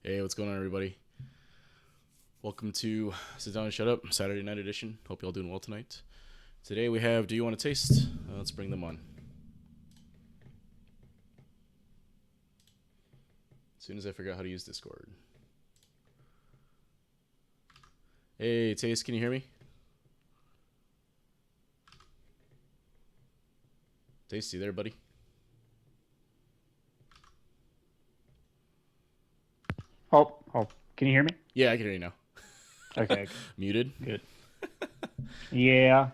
Hey, what's going on, everybody? Welcome to Sit Down and Shut Up, Saturday night edition. Hope y'all doing well tonight. Today we have Do You Want to Taste? Let's bring them on. As soon as I figure out how to use Discord. Hey, Taste, can you hear me? Taste, you there, buddy? Oh, can you hear me? Yeah, I can hear you now. Okay, Muted? good. Yeah,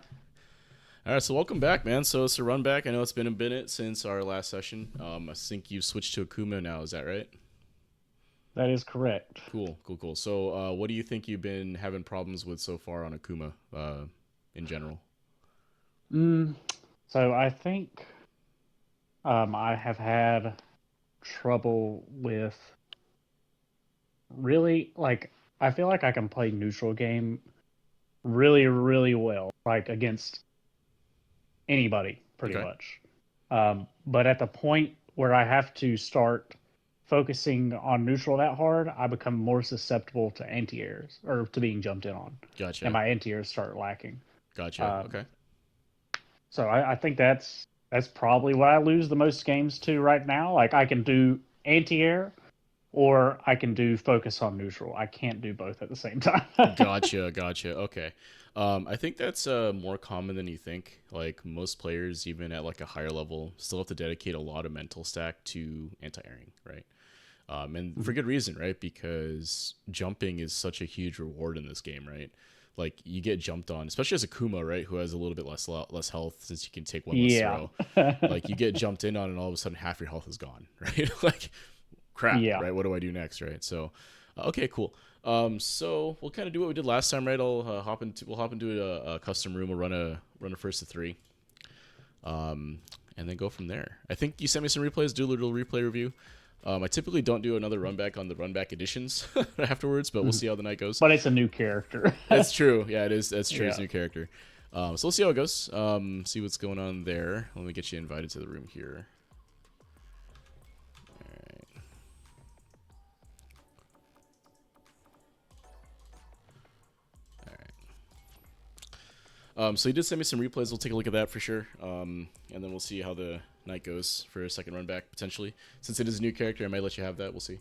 All right, so welcome back, man. So it's a Runback. I know it's been a minute since our last session. I think you've switched to Akuma now, is that right? that is correct. Cool. So what do you think you've been having problems with so far on Akuma in general? Mm, so I think I have had trouble with really I feel like I can play neutral game really, really well, like against anybody, pretty Okay. much. But at the point where I have to start focusing on neutral that hard, I become more susceptible to anti-airs or to being jumped in on, and Gotcha. my anti-airs start lacking. Um, Okay. so I think that's probably what I lose the most games to right now. Like I can do anti-air or I can do focus on neutral. I can't do both at the same time. Gotcha. Okay. I think that's more common than you think. Like most players, even at like a higher level, still have to dedicate a lot of mental stack to anti-airing, right? And for good reason, right? Because jumping is such a huge reward in this game, right? Like you get jumped on, especially as a Kuma, right, who has a little bit less health since you can take one less Yeah. throw. Like you get jumped in on, and all of a sudden half your health is gone, right? Like crap, Yeah. right? What do I do next, right? So, okay, cool. So we'll kind of do what we did last time, right? We'll hop into a custom room. We'll run a first to three, and then go from there. I think you sent me some replays. Do a little replay review. I typically don't do another runback on the runback editions afterwards, but we'll see how the night goes. But it's a new character. That's true. Yeah, it is. That's true. It's Yeah. a new character. So we'll see how it goes. See what's going on there. Let me get you invited to the room here. So he did send me some replays. We'll take a look at that for sure. And then we'll see how the night goes for a second run back, potentially. Since it is a new character, I might let you have that. We'll see.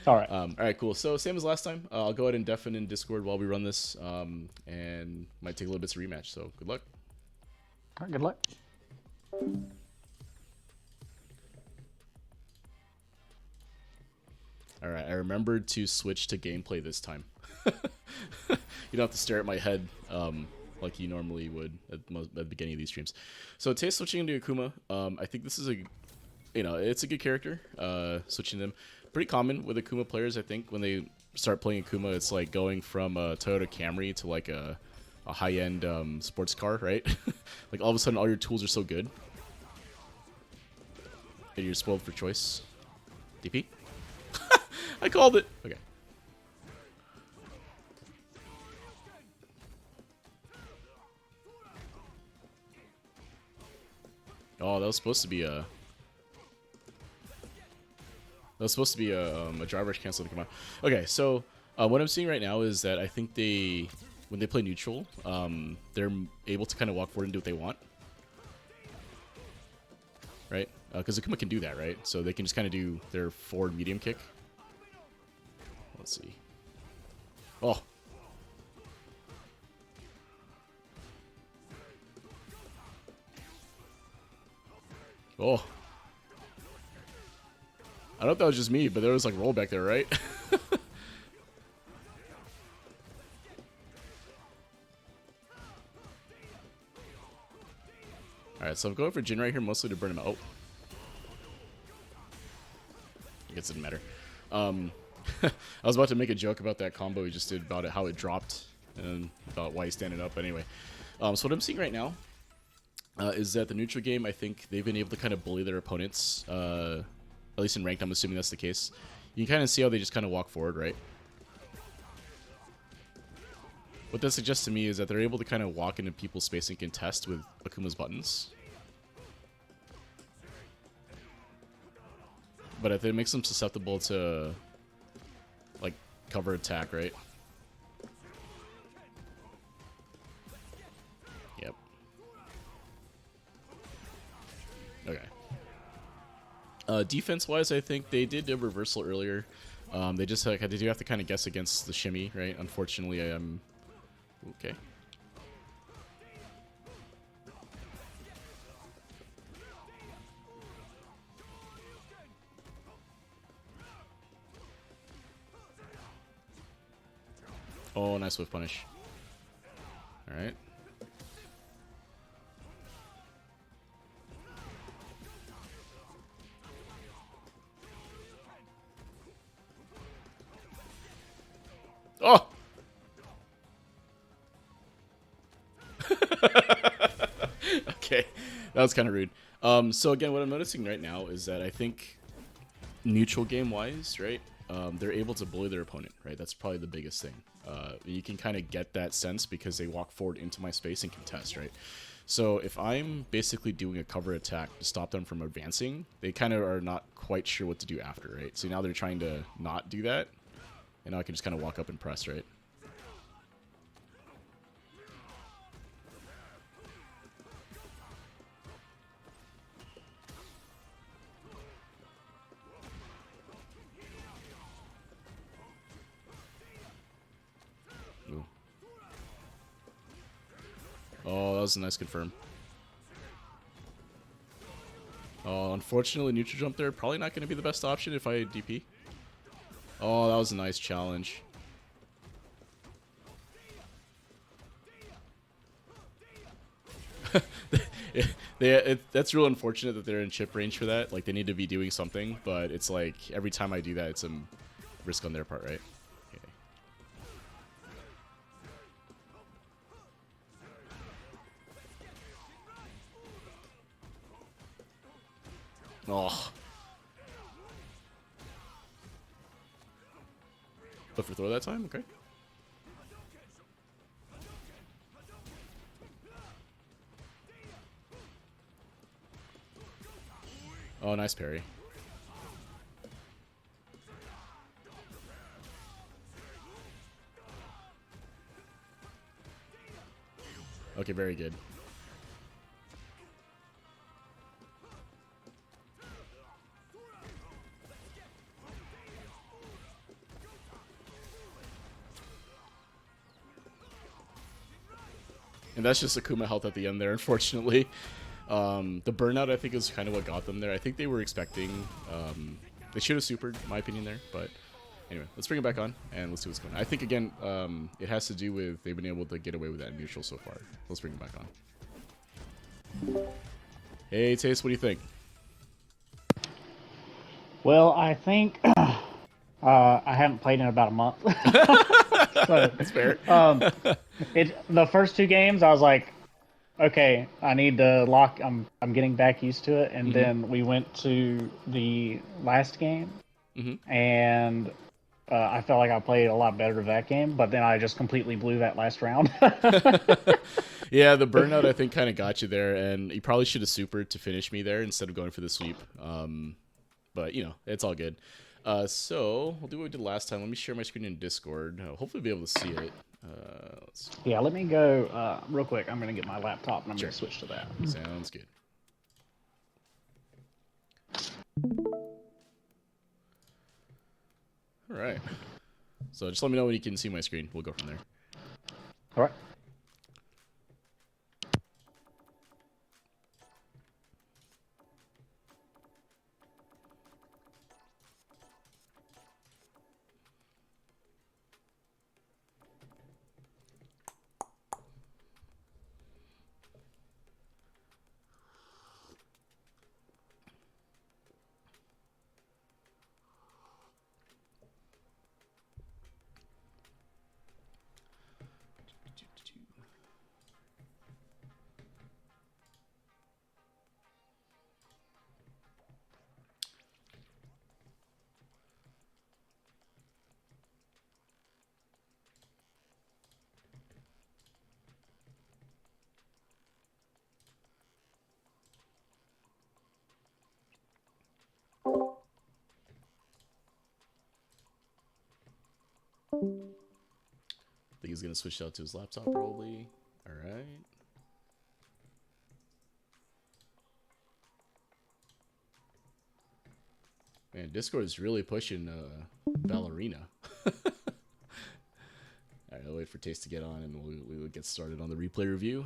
All right. All right, cool. So same as last time. I'll go ahead and deafen in Discord while we run this. And might take a little bit to rematch. So good luck. All right, good luck. All right, I remembered to switch to gameplay this time. You don't have to stare at my head like you normally would at the beginning of these streams. So Taste switching into Akuma. I think this is it's a good character. Switching them, pretty common with Akuma players. I think when they start playing Akuma, it's like going from a Toyota Camry to like a high-end sports car, right? Like all of a sudden, all your tools are so good, and you're spoiled for choice. DP. I called it. Okay. Oh, that was supposed to be a. That was supposed to be a driver's cancel to come out. Okay, so what I'm seeing right now is that I think when they play neutral, they're able to kind of walk forward and do what they want, right? Because Akuma can do that, right? So they can just kind of do their forward medium kick. Let's see. Oh. Oh. I don't know if that was just me, but there was like roll back there, right? Alright, so I'm going for Jin right here, mostly to burn him out. Oh. I guess it didn't matter. I was about to make a joke about that combo he just did, about how it dropped, and about why he's standing up. Anyway, so what I'm seeing right now is that the neutral game, I think they've been able to kind of bully their opponents, at least in ranked. I'm assuming that's the case. You can kind of see how they just kind of walk forward, right? What that suggests to me is that they're able to kind of walk into people's space and contest with Akuma's buttons. But if it makes them susceptible to cover attack, right? Yep. Okay. Defense-wise, I think they did a reversal earlier. They just like, they do have to kind of guess against the shimmy, right? Unfortunately, I am... Okay. Oh, nice whiff punish. Alright. Oh! Okay, that was kind of rude. So again, what I'm noticing right now is that I think neutral game wise, right, they're able to bully their opponent, right? That's probably the biggest thing. You can kind of get that sense because they walk forward into my space and contest, right? So if I'm basically doing a cover attack to stop them from advancing, they kind of are not quite sure what to do after, right? So now they're trying to not do that, and now I can just kind of walk up and press, right? Ooh. Oh, that was a nice confirm. Oh, unfortunately, neutral jump there. Probably not going to be the best option if I DP. Oh, that was a nice challenge. That's real unfortunate that they're in chip range for that. Like, they need to be doing something, but it's like, every time I do that, it's a risk on their part, right? Okay. Oh. But for throw that time? Okay. Oh, nice parry. Okay, very good. And that's just Akuma health at the end there, unfortunately. The burnout, I think, is kind of what got them there. I think they were expecting... they should have supered, in my opinion, there. But anyway, let's bring it back on, and let's see what's going on. I think, again, it has to do with they've been able to get away with that neutral so far. Let's bring it back on. Hey, Taste, what do you think? Well, I think I haven't played in about a month. So, That's fair. The first two games, I was like, okay, I need to lock. I'm getting back used to it, and then we went to the last game, and I felt like I played a lot better that game. But then I just completely blew that last round. Yeah, the burnout, I think, kind of got you there, and you probably should have supered to finish me there instead of going for the sweep. But, you know, it's all good. So, we'll do what we did last time. Let me share my screen in Discord. Hopefully be able to see it. Let's see. Yeah, let me go real quick. I'm going to get my laptop, and I'm going to switch to that. Sounds good. All right. So just let me know when you can see my screen. We'll go from there. All right. I think he's gonna switch out to his laptop probably. All right. Man, Discord is really pushing Ballerina. All right, I'll wait for Taste to get on, and we'll get started on the replay review.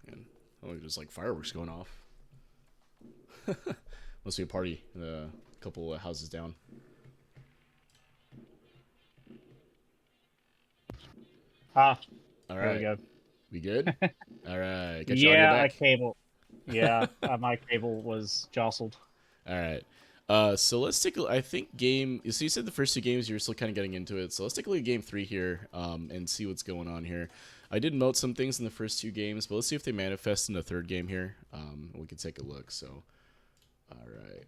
And there's like fireworks going off. Must be a party a couple of houses down. Ah, All there right. we go. We good? All right. Got your Yeah, audio a back? cable. Yeah, my cable was jostled. All right. So let's take a, I think game, so you said the first two games you were still kind of getting into it. So let's take a look at game 3 here and see what's going on here. I did note some things in the first two games, but let's see if they manifest in the third game here. We can take a look. So, all right.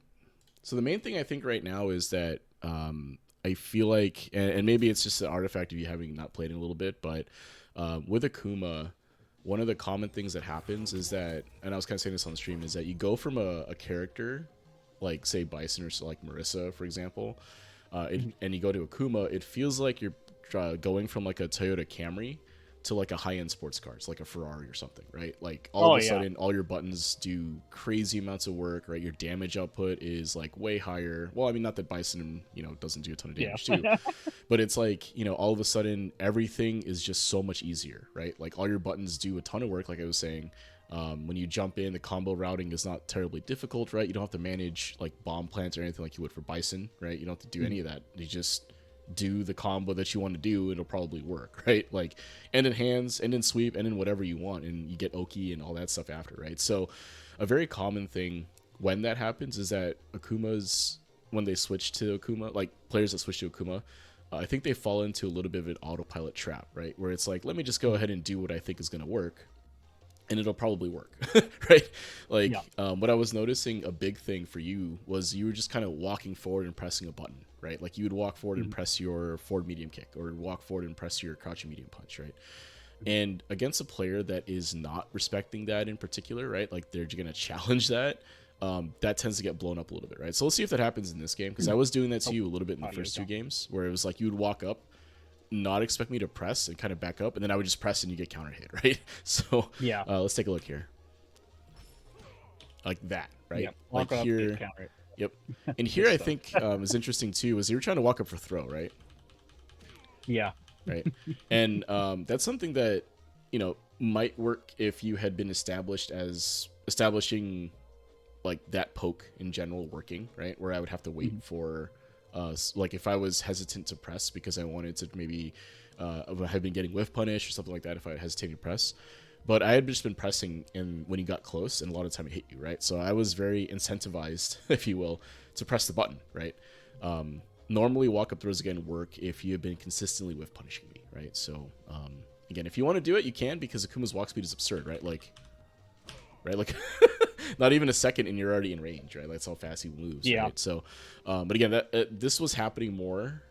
So the main thing I think right now is that I feel like, and maybe it's just an artifact of you having not played in a little bit, but with Akuma, one of the common things that happens is that, and I was kind of saying this on the stream, is that you go from a character, like say Bison or like Marissa, for example, and you go to Akuma, it feels like you're going from like a Toyota Camry to like a high-end sports car. It's like a Ferrari or something, right? Like all of a sudden, all your buttons do crazy amounts of work, right? Your damage output is like way higher. Well, I mean, not that Bison, doesn't do a ton of damage too, but it's like, all of a sudden everything is just so much easier, right? Like all your buttons do a ton of work, like I was saying. When you jump in, the combo routing is not terribly difficult, right? You don't have to manage like bomb plants or anything like you would for Bison, right? You don't have to do any of that. You just do the combo that you want to do, it'll probably work, right? Like end in hands, end in sweep, end in whatever you want, and you get Oki and all that stuff after, right? So a very common thing when that happens is that Akumas, when they switch to Akuma, like players that switch to Akuma, I think they fall into a little bit of an autopilot trap, right? Where it's like, let me just go ahead and do what I think is going to work, and it'll probably work, right? Like what I was noticing, a big thing for you was you were just kind of walking forward and pressing a button, right? Like you would walk forward and press your forward medium kick, or walk forward and press your crouching medium punch, right? And against a player that is not respecting that in particular, right? Like they're going to challenge that. That tends to get blown up a little bit, right? So let's see if that happens in this game, because I was doing that to you a little bit in the first two games, where it was like you would walk up, not expect me to press and kind of back up, and then I would just press and you get counter hit, right? So let's take a look here, like that, right? Like here, yep. And here I think is interesting too is you were trying to walk up for throw, right? Yeah. Right. And that's something that might work if you had been establishing like that poke in general working, right? Where I would have to wait for like if I was hesitant to press because I wanted to maybe have been getting whiff punish or something like that if I hesitated to press. But I had just been pressing and when you got close, and a lot of time it hit you, right? So I was very incentivized, if you will, to press the button, right? Normally walk up throws again work if you have been consistently whiff punishing me, right? So again, if you want to do it, you can, because Akuma's walk speed is absurd, right? Like not even a second and you're already in range, right? That's how fast he moves, right? So, but again, this was happening more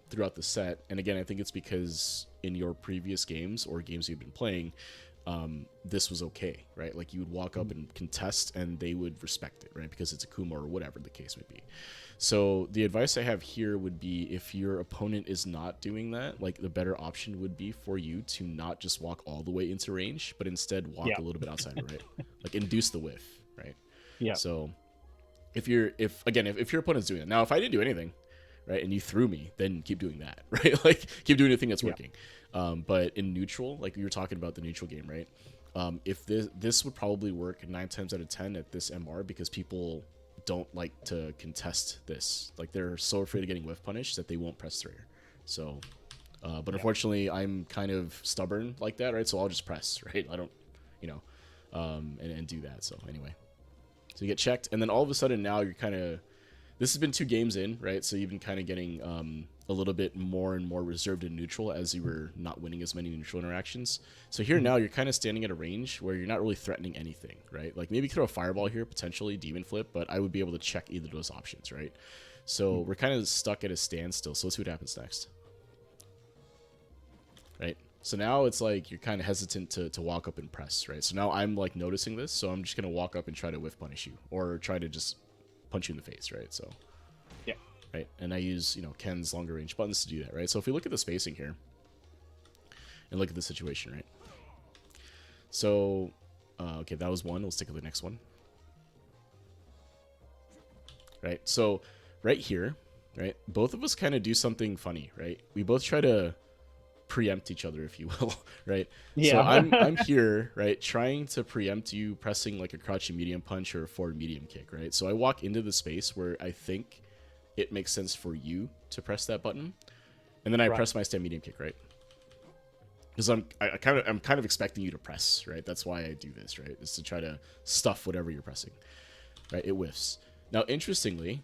throughout the set, and again, I think it's because in your previous games or games you've been playing, this was okay, right? Like you would walk up and contest, and they would respect it, right? Because it's Akuma or whatever the case may be. So the advice I have here would be, if your opponent is not doing that, like the better option would be for you to not just walk all the way into range, but instead walk a little bit outside of it, right? Like induce the whiff, right? Yeah. So if your opponent's doing it, now if I didn't do anything, right, and you threw me, then keep doing that, right? Like keep doing the thing that's working. But in neutral, like we were talking about the neutral game, right? If this would probably work 9 times out of 10 at this MR, because people don't like to contest this. Like they're so afraid of getting whiff punished that they won't press through. So, but unfortunately, I'm kind of stubborn like that, right? So I'll just press, right? I don't, and do that. So anyway, so you get checked, and then all of a sudden now you're kind of, this has been 2 games in, right? So you've been kind of getting a little bit more and more reserved in neutral as you were not winning as many neutral interactions. So here now you're kind of standing at a range where you're not really threatening anything, right? Like maybe throw a fireball here, potentially demon flip, but I would be able to check either of those options, right? So we're kind of stuck at a standstill. So let's see what happens next. Right? So now it's like you're kind of hesitant to walk up and press, right? So now I'm like noticing this, so I'm just going to walk up and try to whiff punish you or try to just punch you in the face, right? So Yeah. right, and I use, you know, Ken's longer range buttons to do that, right? So if we look at the spacing here and look at the situation, right? So, okay, that was one. Let's take a look at the next one. Right, so right here, right, both of us kind of do something funny, right? We both try to preempt each other, if you will, right? Yeah. So I'm here, right, trying to preempt you pressing like a crouching medium punch or a forward medium kick, right? So I walk into the space where I think it makes sense for you to press that button, and then I press my stand medium kick, right? Because I'm kind of expecting you to press, right? That's why I do this, right? Is to try to stuff whatever you're pressing, right? It whiffs. Now, interestingly,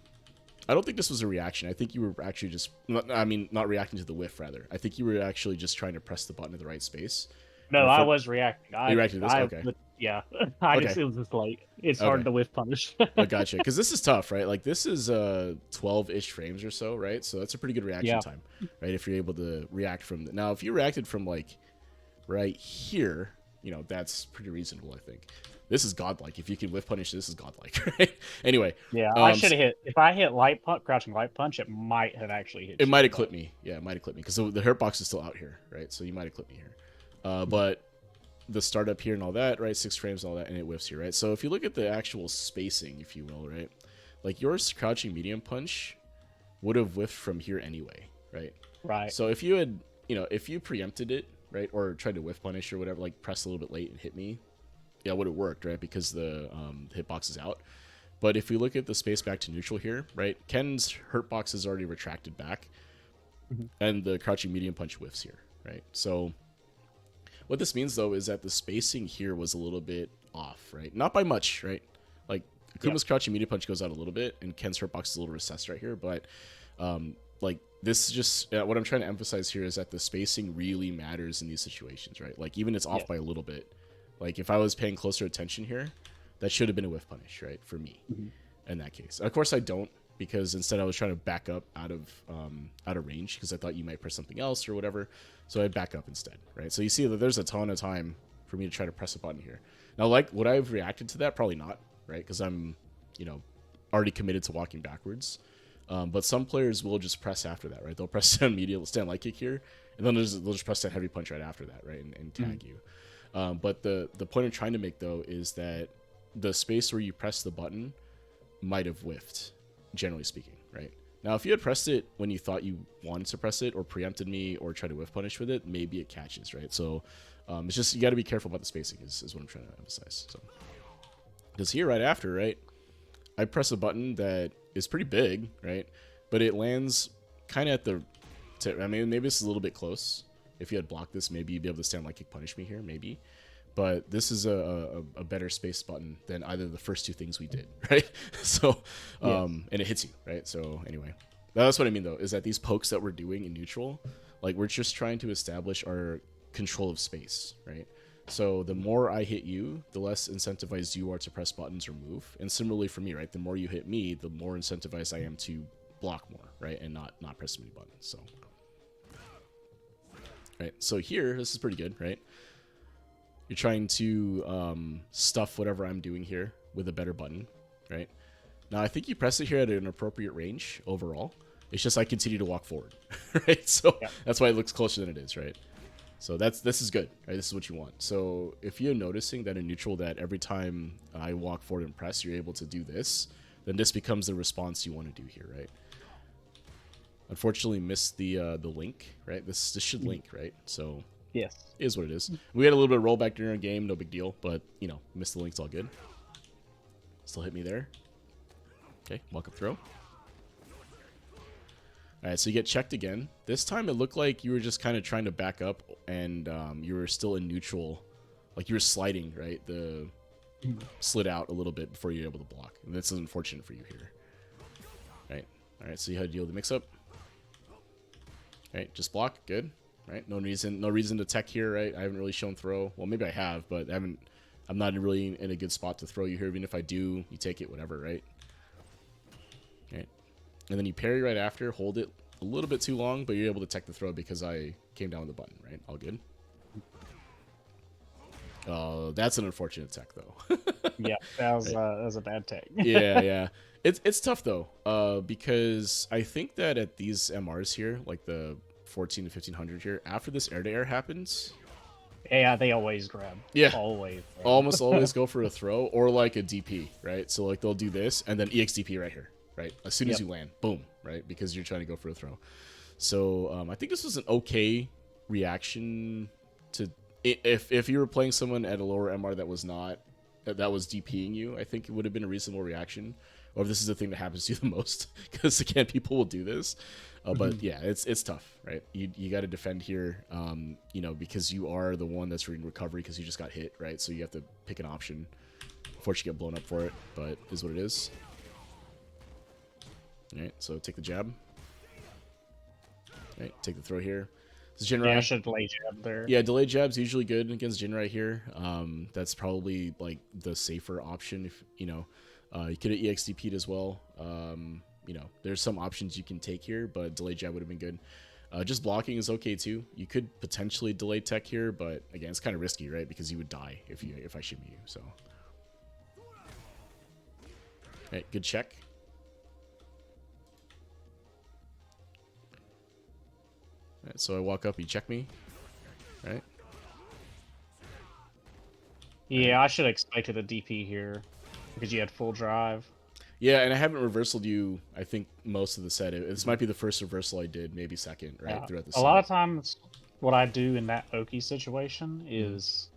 I don't think this was a reaction. I think you were actually just, not reacting to the whiff, rather. I think you were actually just trying to press the button in the right space. No, I was reacting. You reacted to this? Okay. Yeah. It was just late. It's hard to whiff punish. I gotcha. Because this is tough, right? Like, this is 12-ish frames or so, right? So that's a pretty good reaction time, right? If you're able to react from... Now, if you reacted from, like, right here, you know, that's pretty reasonable, I think. This is godlike. If you can whiff punish, this is godlike, right? Anyway. Yeah, I should have hit. If I hit crouching light punch, it might have actually hit. It might have clipped me. Yeah, it might have clipped me. Because the hurt box is still out here, right? So you might have clipped me here. But the startup here and all that, right? 6 frames and all that, and it whiffs here, right? So if you look at the actual spacing, if you will, right? Like, your crouching medium punch would have whiffed from here anyway, right? Right. So if you had, you know, if you preempted it, right? Or tried to whiff punish or whatever, like press a little bit late and hit me, yeah, it would have worked, right? Because the hitbox is out. But if we look at the space back to neutral here, right? Ken's hurt box is already retracted back, and the crouching medium punch whiffs here, right? So what this means, though, is that the spacing here was a little bit off, right? Not by much, right? Like, Akuma's crouching medium punch goes out a little bit, and Ken's hurt box is a little recessed right here, but like, this is just what I'm trying to emphasize here is that the spacing really matters in these situations, right? Like, even it's off by a little bit. Like, if I was paying closer attention here, that should have been a whiff punish, right, for me in that case. Of course, I don't, because instead I was trying to back up out of range because I thought you might press something else or whatever. So I back up instead, right? So you see that there's a ton of time for me to try to press a button here. Now, like, would I have reacted to that? Probably not, right? Because I'm, you know, already committed to walking backwards. But some players will just press after that, right? They'll press stand light kick here, and then they'll just press that heavy punch right after that, right, and tag you. But the point I'm trying to make, though, is that the space where you press the button might have whiffed, generally speaking, right? Now, if you had pressed it when you thought you wanted to press it or preempted me or tried to whiff punish with it, maybe it catches, right? So it's just, you got to be careful about the spacing is what I'm trying to emphasize. So, because here right after, right, I press a button that is pretty big, right? But it lands kind of at the... I mean, maybe it's a little bit close. If you had blocked this, maybe you'd be able to stand like kick punish me here, maybe. But this is a better space button than either of the first two things we did, right? So, and it hits you, right? So anyway, that's what I mean, though, is that these pokes that we're doing in neutral, like, we're just trying to establish our control of space, right? So the more I hit you, the less incentivized you are to press buttons or move. And similarly for me, right? The more you hit me, the more incentivized I am to block more, right? And not press so many buttons, so... Right, so here, this is pretty good, right? You're trying to stuff whatever I'm doing here with a better button, right? Now, I think you press it here at an appropriate range overall. It's just I continue to walk forward, right? So that's why it looks closer than it is, right? So this is good, right? This is what you want. So if you're noticing that in neutral that every time I walk forward and press, you're able to do this, then this becomes the response you want to do here, right? Unfortunately, missed the link, right? This should link, right? So yes, it is what it is. We had a little bit of rollback during our game, no big deal, but you know, missed the link, it's all good. Still hit me there. Okay, walk up throw. All right, so you get checked again. This time it looked like you were just kind of trying to back up, and you were still in neutral, like you were sliding, right? The slid out a little bit before you were able to block, and that's unfortunate for you here. Right. All right, so you had to deal with the mix-up. Right, just block, good. Right, no reason to tech here, right? I haven't really shown throw. Well, maybe I have, but I'm not really in a good spot to throw you here. Even if I do, you take it, whatever, right? Right, and then you parry right after, hold it a little bit too long, but you're able to tech the throw because I came down with the button, right? All good. That's an unfortunate tech though. Yeah, that Right. was a bad take. Yeah. It's tough though, because I think that at these MRs here, like the 14 to 1500 here, after this air to air happens, Yeah, they always grab. yeah, Always. Grab. almost always go for a throw or like a DP, right? So like they'll do this and then EXDP right here, right? As soon as you land, boom, right? Because you're trying to go for a throw. So I think this was an okay reaction to if you were playing someone at a lower MR that was DPing you. I think it would have been a reasonable reaction. Or if this is the thing that happens to you the most, because again, people will do this. But yeah, it's tough, right? You got to defend here, because you are the one that's reading recovery because you just got hit, right? So you have to pick an option. Unfortunately, get blown up for it, but it is what it is. All right, so take the jab. All right, take the throw here. Yeah, I should delay jab there. Yeah, delayed jab's usually good against Jin right here. That's probably like the safer option. If you could have EXDP'd as well. There's some options you can take here, but delayed jab would have been good. Just blocking is okay too. You could potentially delay tech here, but again, it's kind of risky, right? Because you would die if I shimmy you. So, right, good check. Right, so I walk up, you check me, right? Yeah, I should have expected a DP here because you had full drive. Yeah, and I haven't reversaled you, I think, most of the set. This might be the first reversal I did, maybe second, right? Yeah. Throughout the A lot of times, what I do in that Oki situation is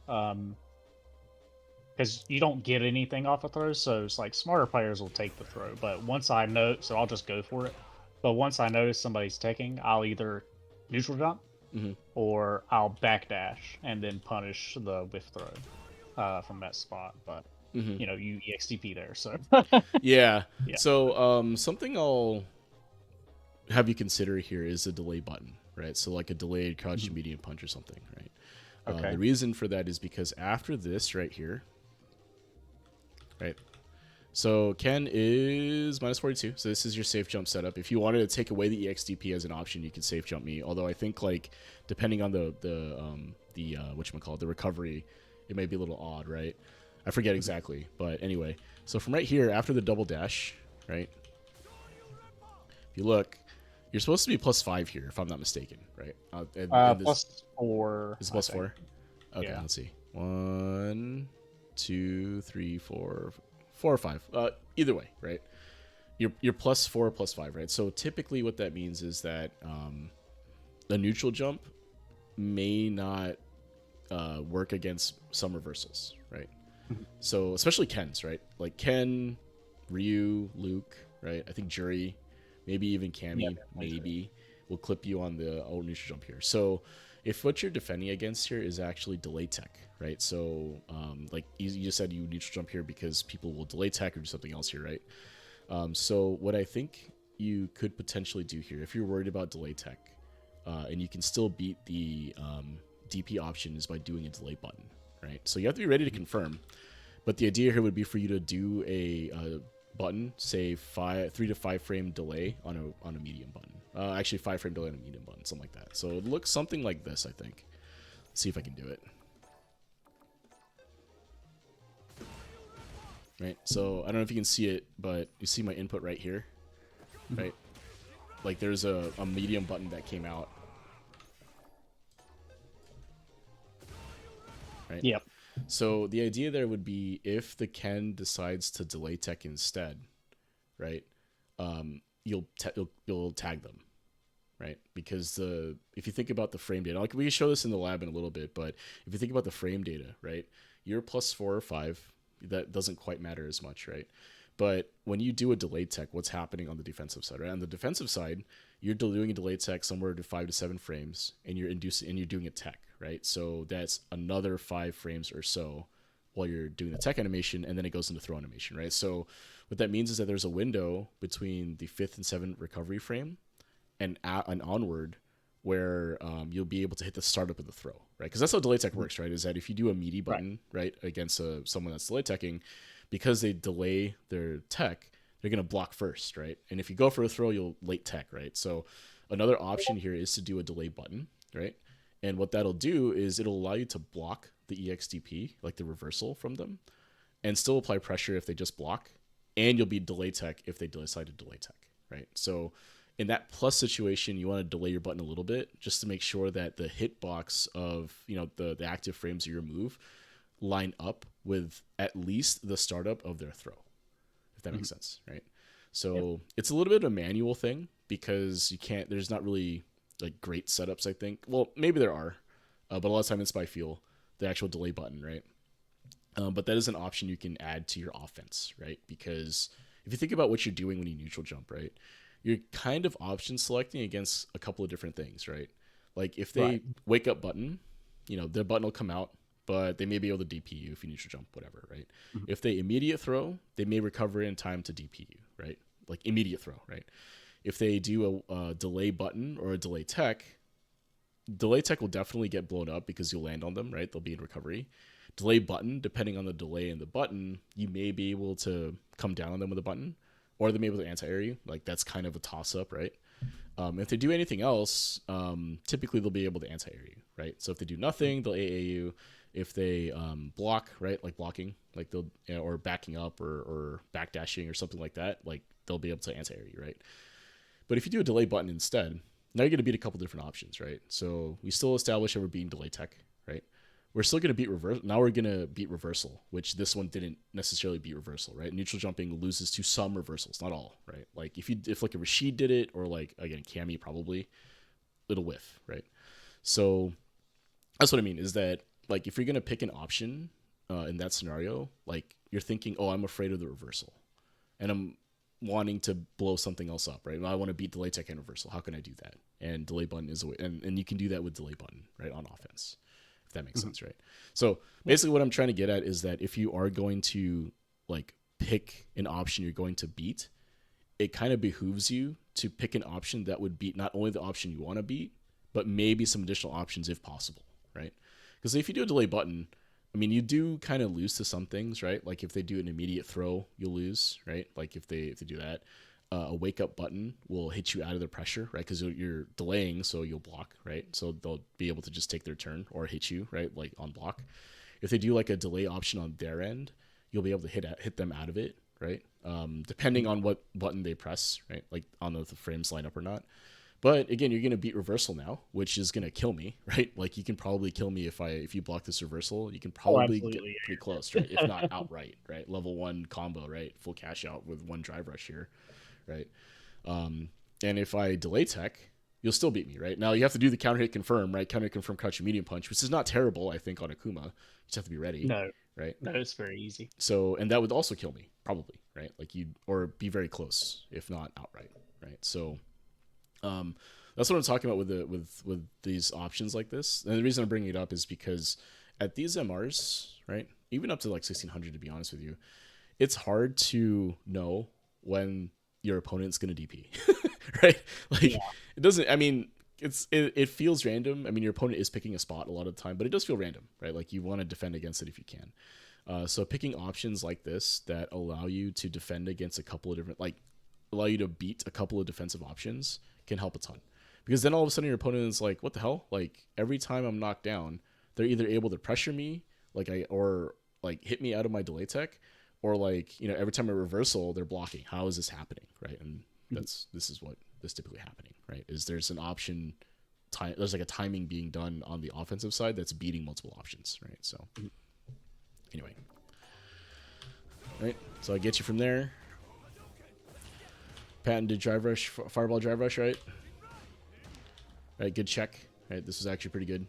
because you don't get anything off a throw, so it's like smarter players will take the throw. But once I know, so I'll just go for it. But once I notice somebody's taking, I'll either neutral jump or I'll backdash and then punish the whiff throw from that spot. But you EXTP there, so yeah. So something I'll have you consider here is a delay button, right? So like a delayed crouch medium punch or something, right? Okay. The reason for that is because after this right here, right? So Ken is minus 42. So this is your safe jump setup. If you wanted to take away the EXDP as an option, you can safe jump me. Although I think like depending on the whatchamacallit, the recovery, it may be a little odd, right? I forget exactly, but anyway. So from right here, after the double dash, right? If you look, you're supposed to be +5 here, if I'm not mistaken, right? +4. Is it +4? Okay, yeah. Let's see. 1, 2, 3, 4, 4 or 5. Either way, right? You're +4 or +5, right? So typically, what that means is that a neutral jump may not work against some reversals, right? So especially Ken's, right? Like Ken, Ryu, Luke, right? I think Jury, maybe even Cammy, maybe will clip you on the old neutral jump here. So if what you're defending against here is actually delay tech, right? So like you just said, you neutral jump here because people will delay tech or do something else here, right? So what I think you could potentially do here, if you're worried about delay tech, and you can still beat the DP option, is by doing a delay button, right? So you have to be ready to confirm, but the idea here would be for you to do a button, say 3 to 5 frame delay on a medium button. Actually 5 frame delay on a medium button, something like that. So it looks something like this, I think. Let's see if I can do it. Right, so I don't know if you can see it, but you see my input right here, right? Like there's a medium button that came out. Right? Yep. So the idea there would be if the Ken decides to delay tech instead, right? You'll tag them, right? Because if you think about the frame data, like we can show this in the lab in a little bit, but if you think about the frame data, right? You're +4 or 5. That doesn't quite matter as much, right? But when you do a delayed tech, what's happening on the defensive side, right? On the defensive side, you're doing a delayed tech somewhere to 5 to 7 frames, and you're doing a tech, right? So that's another 5 frames or so while you're doing the tech animation, and then it goes into throw animation, right? So what that means is that there's a window between the 5th and 7th recovery frame and onward where you'll be able to hit the startup of the throw, right? Because that's how delay tech works, right? Is that if you do a meaty button, right, against someone that's delay teching, because they delay their tech, they're going to block first, right? And if you go for a throw, you'll late tech, right? So another option here is to do a delay button, right? And what that'll do is it'll allow you to block the EXDP, like the reversal from them, and still apply pressure if they just block, and you'll be delay tech if they decide to delay tech, right? So in that plus situation, you want to delay your button a little bit just to make sure that the hitbox of, you know, the active frames of your move line up with at least the startup of their throw, if that makes sense, right? So it's a little bit of a manual thing because there's not really like great setups, I think. Well, maybe there are, but a lot of time it's by feel, the actual delay button, right? But that is an option you can add to your offense, right? Because if you think about what you're doing when you neutral jump, right, you're kind of option selecting against a couple of different things, right? Like if they wake up button, you know, their button will come out, but they may be able to DP you if you neutral jump, whatever, right? If they immediate throw, they may recover in time to DP you, right? Like immediate throw, right? If they do a delay button or a delay tech will definitely get blown up because you'll land on them, right? They'll be in recovery. Delay button, depending on the delay in the button, you may be able to come down on them with a button, or they may be able to anti-air you. Like that's kind of a toss-up, right? If they do anything else, typically they'll be able to anti-air you, right? So if they do nothing, they'll AA you. If they block, right, like blocking, like they'll, you know, or backing up or backdashing or something like that, like they'll be able to anti-air you, right? But if you do a delay button instead, now you're going to beat a couple different options, right? So we still establish that we're beating delay tech, right? We're still going to beat reversal. Now we're going to beat reversal, which this one didn't necessarily beat reversal, right? Neutral jumping loses to some reversals, not all, right? Like if like a Rashid did it, or like again Cammy probably, it'll whiff, right? So that's what I mean is that like if you're going to pick an option in that scenario, like you're thinking, oh, I'm afraid of the reversal, and I'm wanting to blow something else up, right? I want to beat delay tech and reversal. How can I do that? And delay button is a way, and you can do that with delay button, right, on offense, if that makes sense, right? So basically what I'm trying to get at is that if you are going to like pick an option you're going to beat, it kind of behooves you to pick an option that would beat not only the option you want to beat, but maybe some additional options if possible, right? Because if you do a delay button, I mean, you do kind of lose to some things, right? Like if they do an immediate throw, you'll lose, right? Like if they do that, a wake up button will hit you out of their pressure, right? Because you're delaying, so you'll block, right? So they'll be able to just take their turn or hit you, right? Like on block. If they do like a delay option on their end, you'll be able to hit them out of it, right? Depending on what button they press, right? Like on the frames line up or not. But again, you're going to beat reversal now, which is going to kill me, right? Like you can probably kill me if you block this reversal. You can probably get pretty close, right? If not outright, right? Level 1 combo, right? Full cash out with 1 drive rush here, right? And if I delay tech, you'll still beat me, right? Now you have to do the counter hit confirm, right? Counter hit confirm, crouch medium punch, which is not terrible, I think, on Akuma. You just have to be ready. No, right? no, it's very easy. So, and that would also kill me, probably, right? Like or be very close, if not outright, right? So, that's what I'm talking about with these options like this. And the reason I'm bringing it up is because at these MRs, right, even up to like 1600, to be honest with you, it's hard to know when your opponent's going to DP, right? Like it doesn't, I mean, it feels random. I mean, your opponent is picking a spot a lot of the time, but it does feel random, right? Like you want to defend against it if you can. So picking options like this that allow you to defend against a couple of different, like allow you to beat a couple of defensive options can help a ton. Because then all of a sudden your opponent is like, what the hell? Like every time I'm knocked down, they're either able to pressure me, or hit me out of my delay tech, or like, you know, every time a reversal, they're blocking. How is this happening, right? And this is what is typically happening, right? Is there's an option, there's like a timing being done on the offensive side that's beating multiple options, right? So anyway, right? So I get you from there. Patented drive rush, fireball drive rush, right? Right, good check. Right, this was actually pretty good.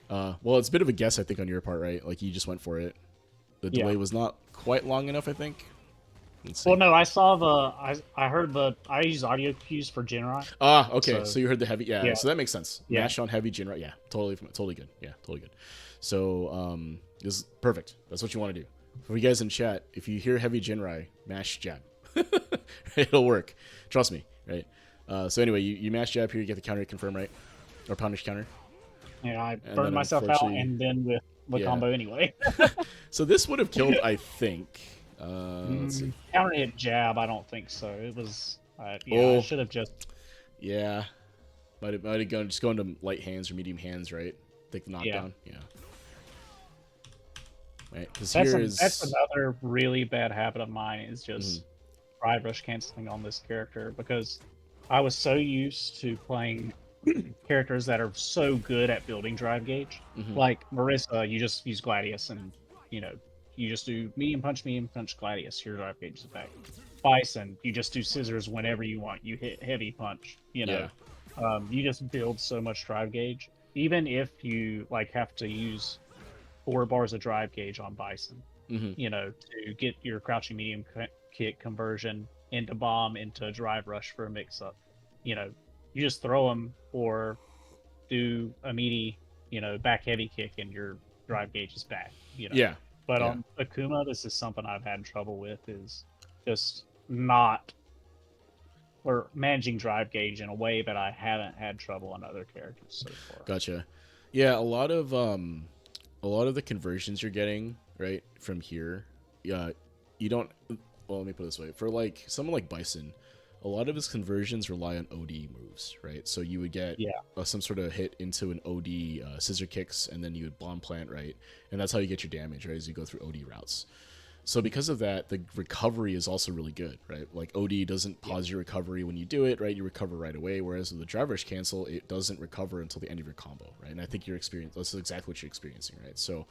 Well, it's a bit of a guess, I think, on your part, right? Like, you just went for it. The delay was not quite long enough, I think. Well, no, I saw I heard I use audio cues for Jinrai. Ah, okay. So you heard the heavy, yeah. So that makes sense. Yeah. Mash on heavy Jinrai, yeah, totally good. Yeah, totally good. So this is perfect. That's what you want to do. For you guys in chat, if you hear heavy Jinrai, mash jab. It'll work. Trust me, right? So anyway, you mash jab here, you get the counter confirm, right? Or punish counter. Yeah, I And burned then myself out, unfortunately, and then with the yeah. combo anyway. So this would have killed, I think. Let's see. Counter hit jab, I don't think so. It was, yeah, I Oh, should have just. yeah. Might have gone just going to light hands or medium hands, right? Take the Yeah, knockdown. Yeah. Right. Because that's here that's is. another really bad habit of mine is Mhm. just drive rush canceling on this character because I was so used to playing characters that are so good at building drive gauge. Mhm. Like Marissa, you just use Gladius and you know you just do medium punch, Gladius. Your drive gauge is back. Bison, you just do scissors whenever you want. You hit heavy punch. Yeah. You just build so much drive gauge. Even if you like have to use 4 bars of drive gauge on Bison, Mhm. to get your crouching medium kick conversion into bomb into drive rush for a mix up. You know, you just throw them or do a meaty, back heavy kick and your drive gauge is back. Yeah. But Yeah. on Akuma, this is something I've had trouble with is just not or managing drive gauge in a way that I haven't had trouble on other characters so far. Gotcha. Yeah, a lot of the conversions you're getting right from here, yeah, you don't. Well, let me put it this way: for like someone like Bison, a lot of his conversions rely on OD moves, right? So you would get Yeah. some sort of hit into an OD scissor kicks, and then you would bomb plant, right? And that's how you get your damage, right? As you go through OD routes. So because of that, the recovery is also really good, right? Like OD doesn't pause your recovery when you do it, right? You recover right away. Whereas with the driver's cancel, it doesn't recover until the end of your combo, right? And I think that's exactly what you're experiencing, right? So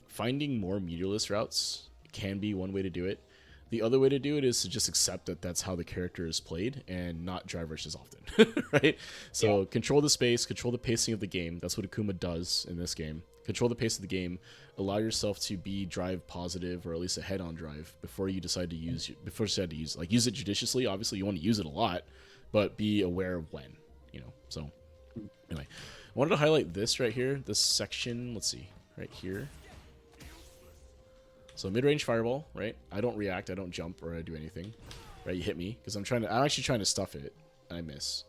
finding more meterless routes can be one way to do it. The other way to do it is to just accept that that's how the character is played and not drive rush as often, right? Yeah. So control the space, control the pacing of the game. That's what Akuma does in this game. Control the pace of the game. Allow yourself to be drive positive or at least a head-on drive before you decide to use. Like use it judiciously. Obviously, you want to use it a lot, but be aware of when. So anyway, I wanted to highlight this right here. This section. Let's see, right here. So mid-range fireball, right? I don't react, I don't jump, or I do anything. Right, you hit me, because I'm actually trying to stuff it, and I miss.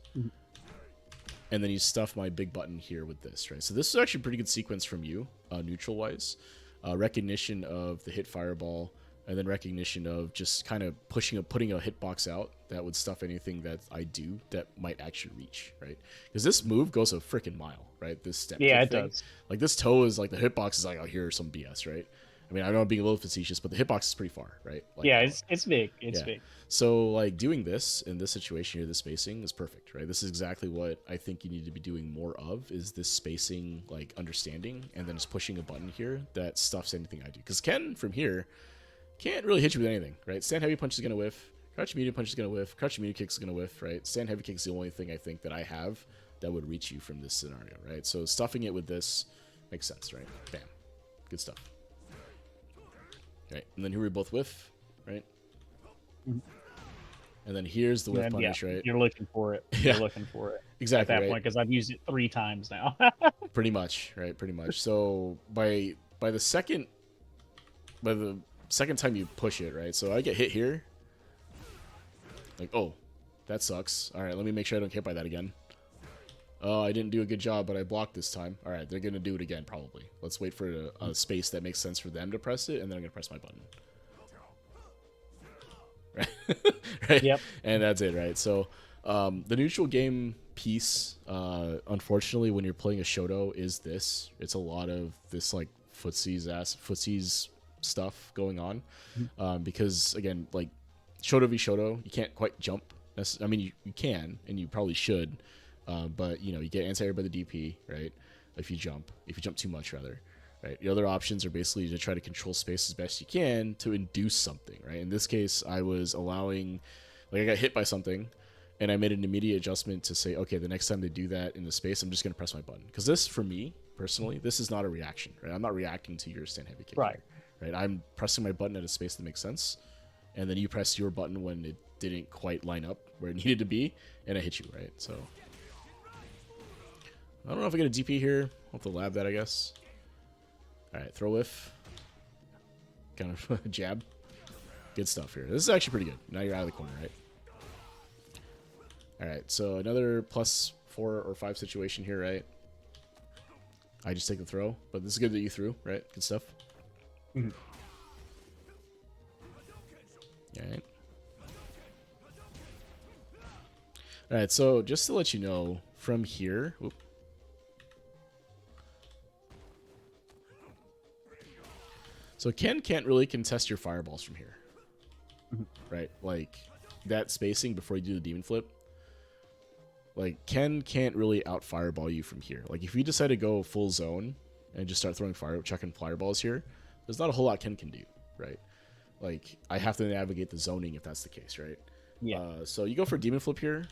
And then you stuff my big button here with this, right? So this is actually a pretty good sequence from you, neutral-wise. Recognition of the hit fireball, and then recognition of just kind of putting a hitbox out that would stuff anything that I do that might actually reach, right? Because this move goes a freaking mile, right? This step Yeah, kick it thing. does. Like this toe is like the hitbox is like, oh, here's some BS, right? I mean, I know I'm being a little facetious, but the hitbox is pretty far, right? Like, Yeah, it's big. It's yeah. big. So, like, doing this in this situation here, the spacing is perfect, right? This is exactly what I think you need to be doing more of, is this spacing, like, understanding, and then just pushing a button here that stuffs anything I do. Because Ken, from here, can't really hit you with anything, right? Stand heavy punch is going to whiff. Crouch medium punch is going to whiff. Crouch medium kick is going to whiff, right? Stand heavy kick is the only thing I think that I have that would reach you from this scenario, right? So stuffing it with this makes sense, right? Bam. Good stuff. Right, and then here we both whiff, right? And then here's the whiff punish, right? You're looking for it. Yeah. You're looking for it. Exactly, At that right? point, because I've used it 3 times now. Pretty much, right? Pretty much. So by the second time you push it, right? So I get hit here. Like, oh, that sucks. All right, let me make sure I don't get hit by that again. Oh, I didn't do a good job, but I blocked this time. All right, they're going to do it again, probably. Let's wait for a space that makes sense for them to press it, and then I'm going to press my button. Right? Right? Yep. And that's it, right? So the neutral game piece, unfortunately, when you're playing a Shoto, is this. It's a lot of this, like, footsies stuff going on. Because, again, like, Shoto v Shoto, you can't quite jump. I mean, you can, and you probably should. But, you get anti-air by the DP, right? If you jump too much, rather, right? The other options are basically to try to control space as best you can to induce something, right? In this case, I was allowing, like, I got hit by something, and I made an immediate adjustment to say, okay, the next time they do that in the space, I'm just going to press my button. Because this, for me, personally, this is not a reaction, right? I'm not reacting to your stand heavy kick, Right. Right? I'm pressing my button at a space that makes sense, and then you press your button when it didn't quite line up where it needed to be, and I hit you, right? So I don't know if I get a DP here. I'll have to lab that, I guess. Alright, throw whiff. Kind of jab. Good stuff here. This is actually pretty good. Now you're out of the corner, right? All right, so another +4 or 5 situation here, right? I just take the throw, but this is good that you threw, right? Good stuff. Mhm. All right. All right, so just to let you know, from here, so Ken can't really contest your fireballs from here, right? Like that spacing before you do the demon flip. Like Ken can't really out fireball you from here. Like if you decide to go full zone and just start throwing chucking fireballs here, there's not a whole lot Ken can do, right? Like I have to navigate the zoning if that's the case, right? Yeah. So you go for demon flip here.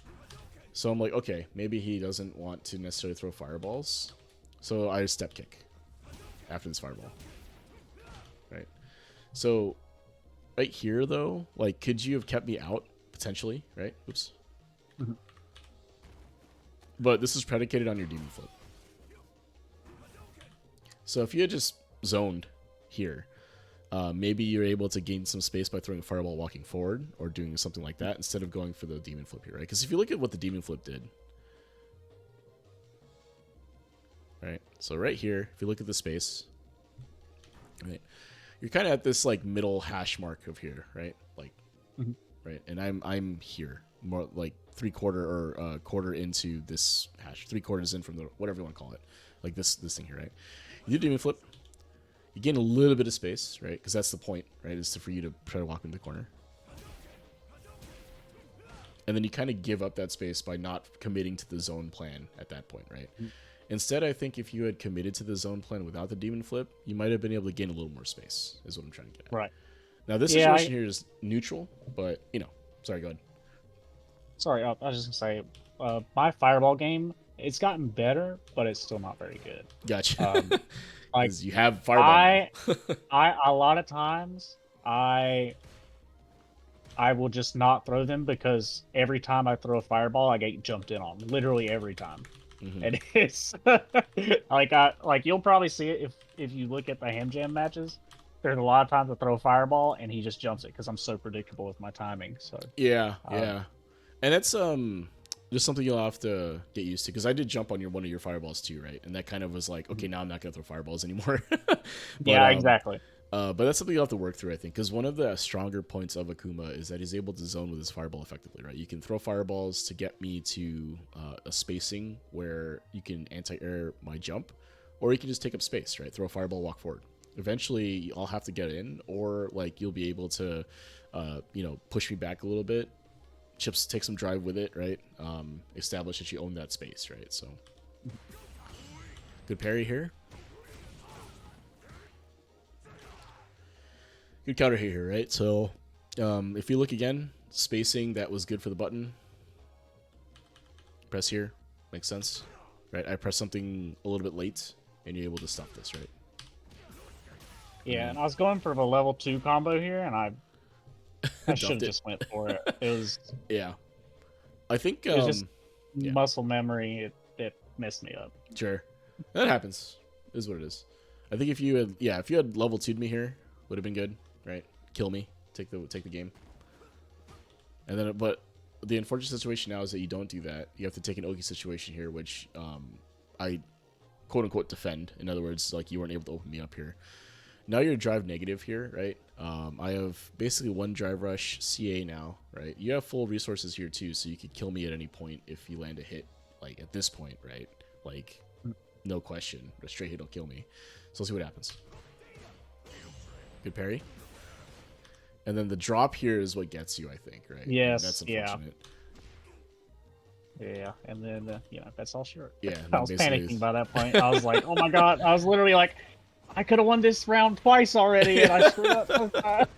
So I'm like, okay, maybe he doesn't want to necessarily throw fireballs. So I step kick after this fireball. Right. So right here though, like could you have kept me out potentially, right? Oops. Mm-hmm. But this is predicated on your demon flip. So if you had just zoned here, maybe you're able to gain some space by throwing a fireball walking forward or doing something like that instead of going for the demon flip here, right? Because if you look at what the demon flip did, right? So right here, if you look at the space, right, you're kind of at this like middle hash mark of here, right? Like, mm-hmm. right, and I'm here, more like 3/4 or quarter into this hash, 3/4 in from the whatever you want to call it, like this thing here, right? You do demon flip. You gain a little bit of space, right? Because that's the point, right? Is for you to try to walk into the corner. And then you kind of give up that space by not committing to the zone plan at that point, right? Mm-hmm. Instead, I think if you had committed to the zone plan without the demon flip, you might have been able to gain a little more space, is what I'm trying to get at. Right. Now, this situation here is neutral, but, you know, sorry, go ahead. Sorry, I was just going to say, my fireball game, it's gotten better, but it's still not very good. Gotcha. Like you have fireball. I a lot of times I will just not throw them because every time I throw a fireball, I get jumped in on. Literally every time. Mm-hmm. And it's like you'll probably see it if you look at the Ham Jam matches. There's a lot of times I throw a fireball and he just jumps it because I'm so predictable with my timing. So yeah, and it's just something you'll have to get used to, because I did jump on one of your fireballs too, right? And that kind of was like, okay, now I'm not gonna throw fireballs anymore. But, yeah, exactly. But that's something you'll have to work through, I think, because one of the stronger points of Akuma is that he's able to zone with his fireball effectively, right? You can throw fireballs to get me to a spacing where you can anti-air my jump, or you can just take up space, right? Throw a fireball, walk forward. Eventually, I'll have to get in, or like you'll be able to, push me back a little bit. Chips take some drive with it, right? Establish that you own that space, right? So, good parry here. Good counter here, right? So, if you look again, spacing that was good for the button. Press here, makes sense, right? I press something a little bit late, and you're able to stop this, right? Yeah, and I was going for the level 2 combo here, and I should have just went for it. It was I think it was just muscle memory. It messed me up. Sure, that happens. Is what it is. I think if you had level 2'd me here, would have been good, right? Kill me, take the game. And then, but the unfortunate situation now is that you don't do that. You have to take an Oki situation here, which I quote unquote defend. In other words, like you weren't able to open me up here. Now you're drive negative here, right? I have basically one drive rush CA now, right? You have full resources here too, so you could kill me at any point if you land a hit, like at this point, right? Like, no question, a straight hit will kill me. So let's see what happens. Good parry. And then the drop here is what gets you, I think, right? Yes, that's unfortunate. Yeah, and then, that's all short. Yeah. I was panicking by that point. I was like, oh my god, I was literally like, I could have won this round twice already, and I screwed up so fast.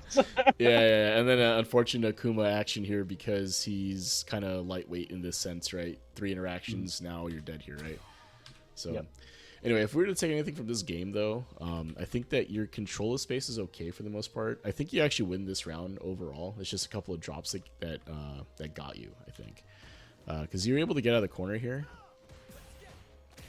yeah. And then unfortunate Akuma action here because he's kind of lightweight in this sense, right? 3 interactions, now you're dead here, right? So, anyway, if we were to take anything from this game, though, I think that your control of space is okay for the most part. I think you actually win this round overall. It's just a couple of drops that got you, I think. Because you're able to get out of the corner here.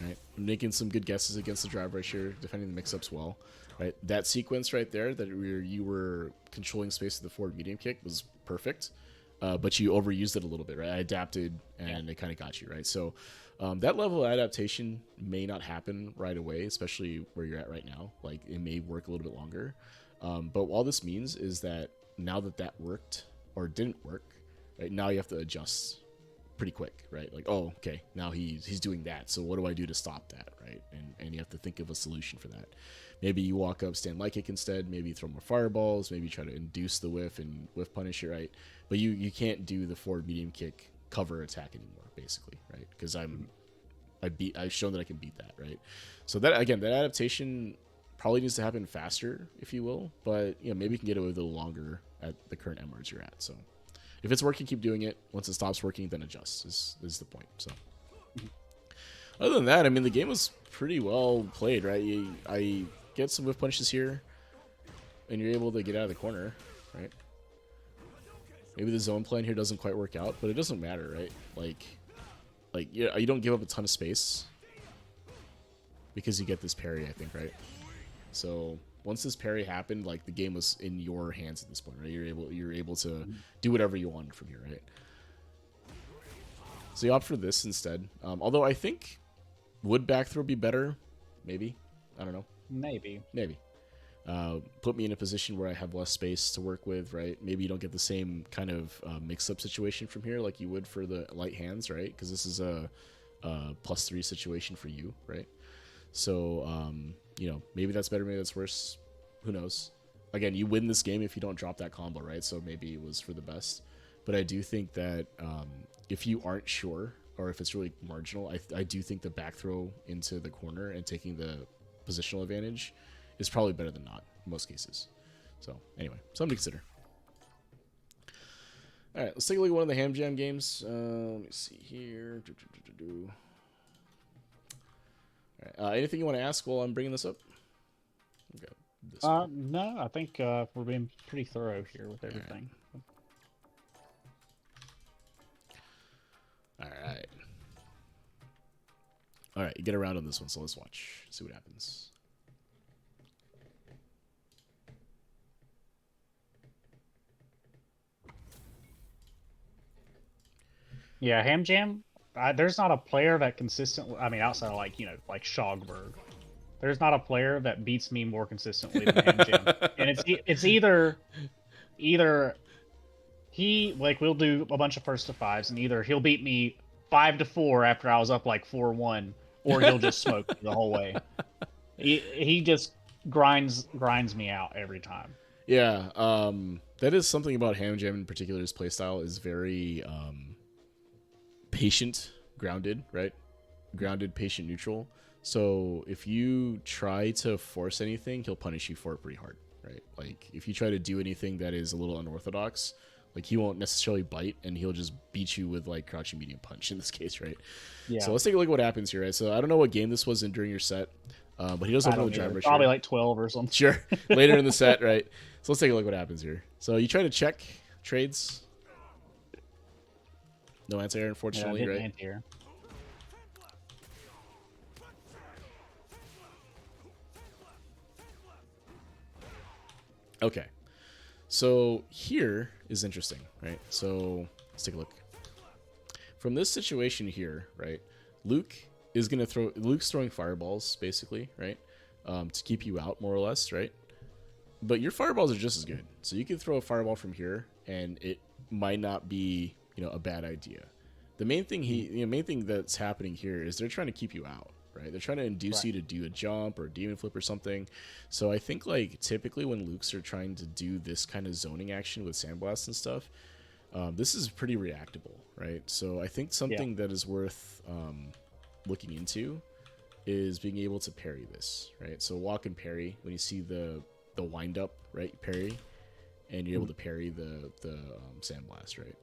Right, making some good guesses against the drive rush here, defending the mix-ups well. Right, that sequence right there that you were controlling space with the forward medium kick was perfect. but you overused it a little bit, right? I adapted, and it kind of got you, right? So that level of adaptation may not happen right away, especially where you're at right now. Like, it may work a little bit longer. But all this means is that now that worked or didn't work, right, now you have to adjust pretty quick, right? Like, oh, okay, now he's doing that, so what do I do to stop that, right? And you have to think of a solution for that. Maybe you walk up, stand light kick instead. Maybe you throw more fireballs. Maybe you try to induce the whiff and whiff punish it, right? But you can't do the forward medium kick cover attack anymore, basically, right? Because I've shown that I can beat that, right? So that, again, that adaptation probably needs to happen faster, if you will. But maybe you can get away with a little longer at the current MRs you're at. So if it's working, keep doing it. Once it stops working, then adjust. Is the point. So other than that, I mean, the game was pretty well played, right? I get some whiff punishes here, and you're able to get out of the corner, right? Maybe the zone plan here doesn't quite work out, but it doesn't matter, right? Like you don't give up a ton of space because you get this parry, I think, right? So once this parry happened, like, the game was in your hands at this point, right? You're able to do whatever you wanted from here, right? So you opt for this instead. Although I think would back throw be better? Maybe. I don't know. Maybe. Put me in a position where I have less space to work with, right? Maybe you don't get the same kind of mix-up situation from here like you would for the light hands, right? Because this is a +3 situation for you, right? So, maybe that's better, maybe that's worse. Who knows? Again, you win this game if you don't drop that combo, right? So maybe it was for the best. But I do think that if you aren't sure, or if it's really marginal, I do think the back throw into the corner and taking the positional advantage is probably better than not in most cases. So anyway, something to consider. All right, let's take a look at one of the Ham Jam games. Let me see here. All right, anything you want to ask while I'm bringing this up? Okay, this no, I think we're being pretty thorough here with everything. All right, you get around on this one, so let's watch. See what happens. Yeah, Ham Jam. There's not a player that consistently. I mean, outside of like Shogberg, there's not a player that beats me more consistently than Ham Jam. And it's either he, like, we'll do a bunch of first to fives, and either he'll beat me 5-4 after I was up like 4-1, or he'll just smoke me the whole way. He just grinds me out every time. Yeah, that is something about Ham Jam in particular. His playstyle is very patient, grounded, right? Grounded, patient, neutral. So if you try to force anything, he'll punish you for it pretty hard, right? Like, if you try to do anything that is a little unorthodox, like, he won't necessarily bite, and he'll just beat you with, like, crouching medium punch in this case, right? Yeah. So let's take a look at what happens here, right? So I don't know what game this was in during your set, but he does open the driver. Probably like 12 or something. Sure. Later in the set, right? So let's take a look at what happens here. So you try to check trades. No answer, unfortunately, right? Anti-air. Okay. So here is interesting, right? So let's take a look. From this situation here, right? Luke's throwing fireballs, basically, right? To keep you out, more or less, right? But your fireballs are just as good. So you can throw a fireball from here, and it might not be, a bad idea. The main thing that's happening here is they're trying to keep you out, right? They're trying to induce you to do a jump or a demon flip or something. So I think, like, typically when Lukes are trying to do this kind of zoning action with sandblasts and stuff, this is pretty reactable, right? So I think something that is worth looking into is being able to parry this, right? So walk and parry when you see the wind up, right? Parry, and you're able to parry the sandblast, right?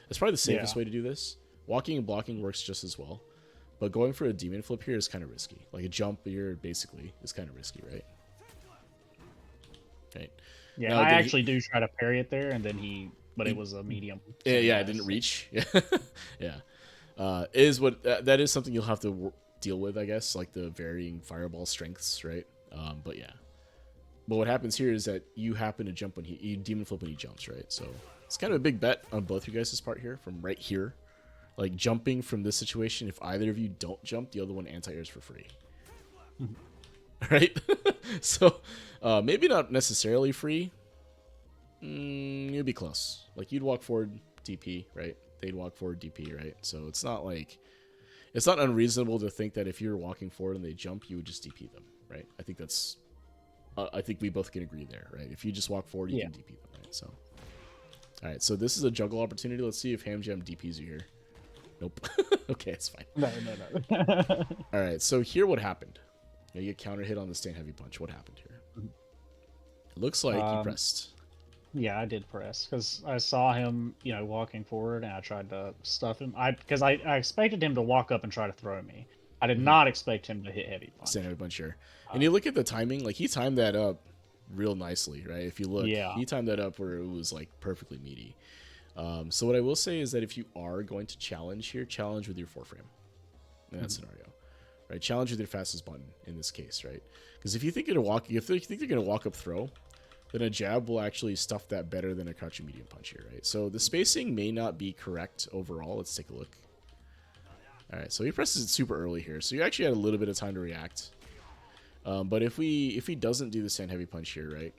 That's probably the safest way to do this. Walking and blocking works just as well, but going for a demon flip here is kind of risky. Like, a jump here basically is kind of risky, right? Right. Yeah, now, I actually do try to parry it there, and then but it was a medium. Yeah, it didn't reach. Yeah. That is something you'll have to deal with, I guess, like the varying fireball strengths, right? But yeah. But what happens here is that you happen to jump when you demon flip when he jumps, right? So it's kind of a big bet on both you guys' part here from right here. Like jumping from this situation, if either of you don't jump, the other one anti-airs for free. Right? So maybe not necessarily free. You'd be close. Like you'd walk forward DP, right? They'd walk forward DP, right? So it's not like, it's not unreasonable to think that if you're walking forward and they jump, you would just DP them, right? I think that's, I think we both can agree there, right? If you just walk forward, you can DP them, right? So, all right, so this is a juggle opportunity. Let's see if Ham Jam DPs you here. Nope. Okay, it's fine. No. All right, so here what happened? You get counter hit on the stand heavy punch. What happened here? It looks like you pressed. Yeah, I did press because I saw him, walking forward, and I tried to stuff him. Because I expected him to walk up and try to throw me. I did not expect him to hit heavy punch. Stand heavy punch here. And you look at the timing, like he timed that up real nicely, right? If you look, he timed that up where it was like perfectly meaty. So what I will say is that if you are going to challenge here, challenge with your 4-frame in that scenario, right? Challenge with your fastest button in this case, right? Because if you think you're gonna walk up throw, then a jab will actually stuff that better than a crouching medium punch here, right? So the spacing may not be correct overall. Let's take a look. All right, so he presses it super early here, so you actually had a little bit of time to react. But if he doesn't do the stand heavy punch here, right,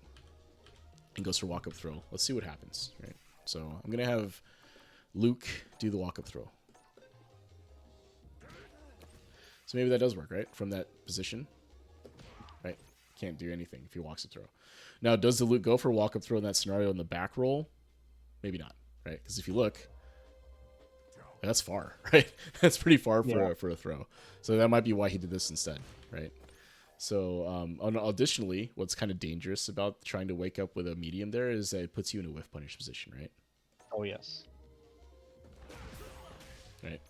and goes for walk up throw, let's see what happens, right? So I'm gonna have Luke do the walk up throw. So maybe that does work, right? From that position, right? Can't do anything if he walks up throw. Now, does the Luke go for walk up throw in that scenario in the back roll? Maybe not, right? Because if you look, that's far, right? That's pretty far for a throw. So that might be why he did this instead, right? So additionally, what's kind of dangerous about trying to wake up with a medium there is that it puts you in a whiff punish position, right? Oh, yes. Right.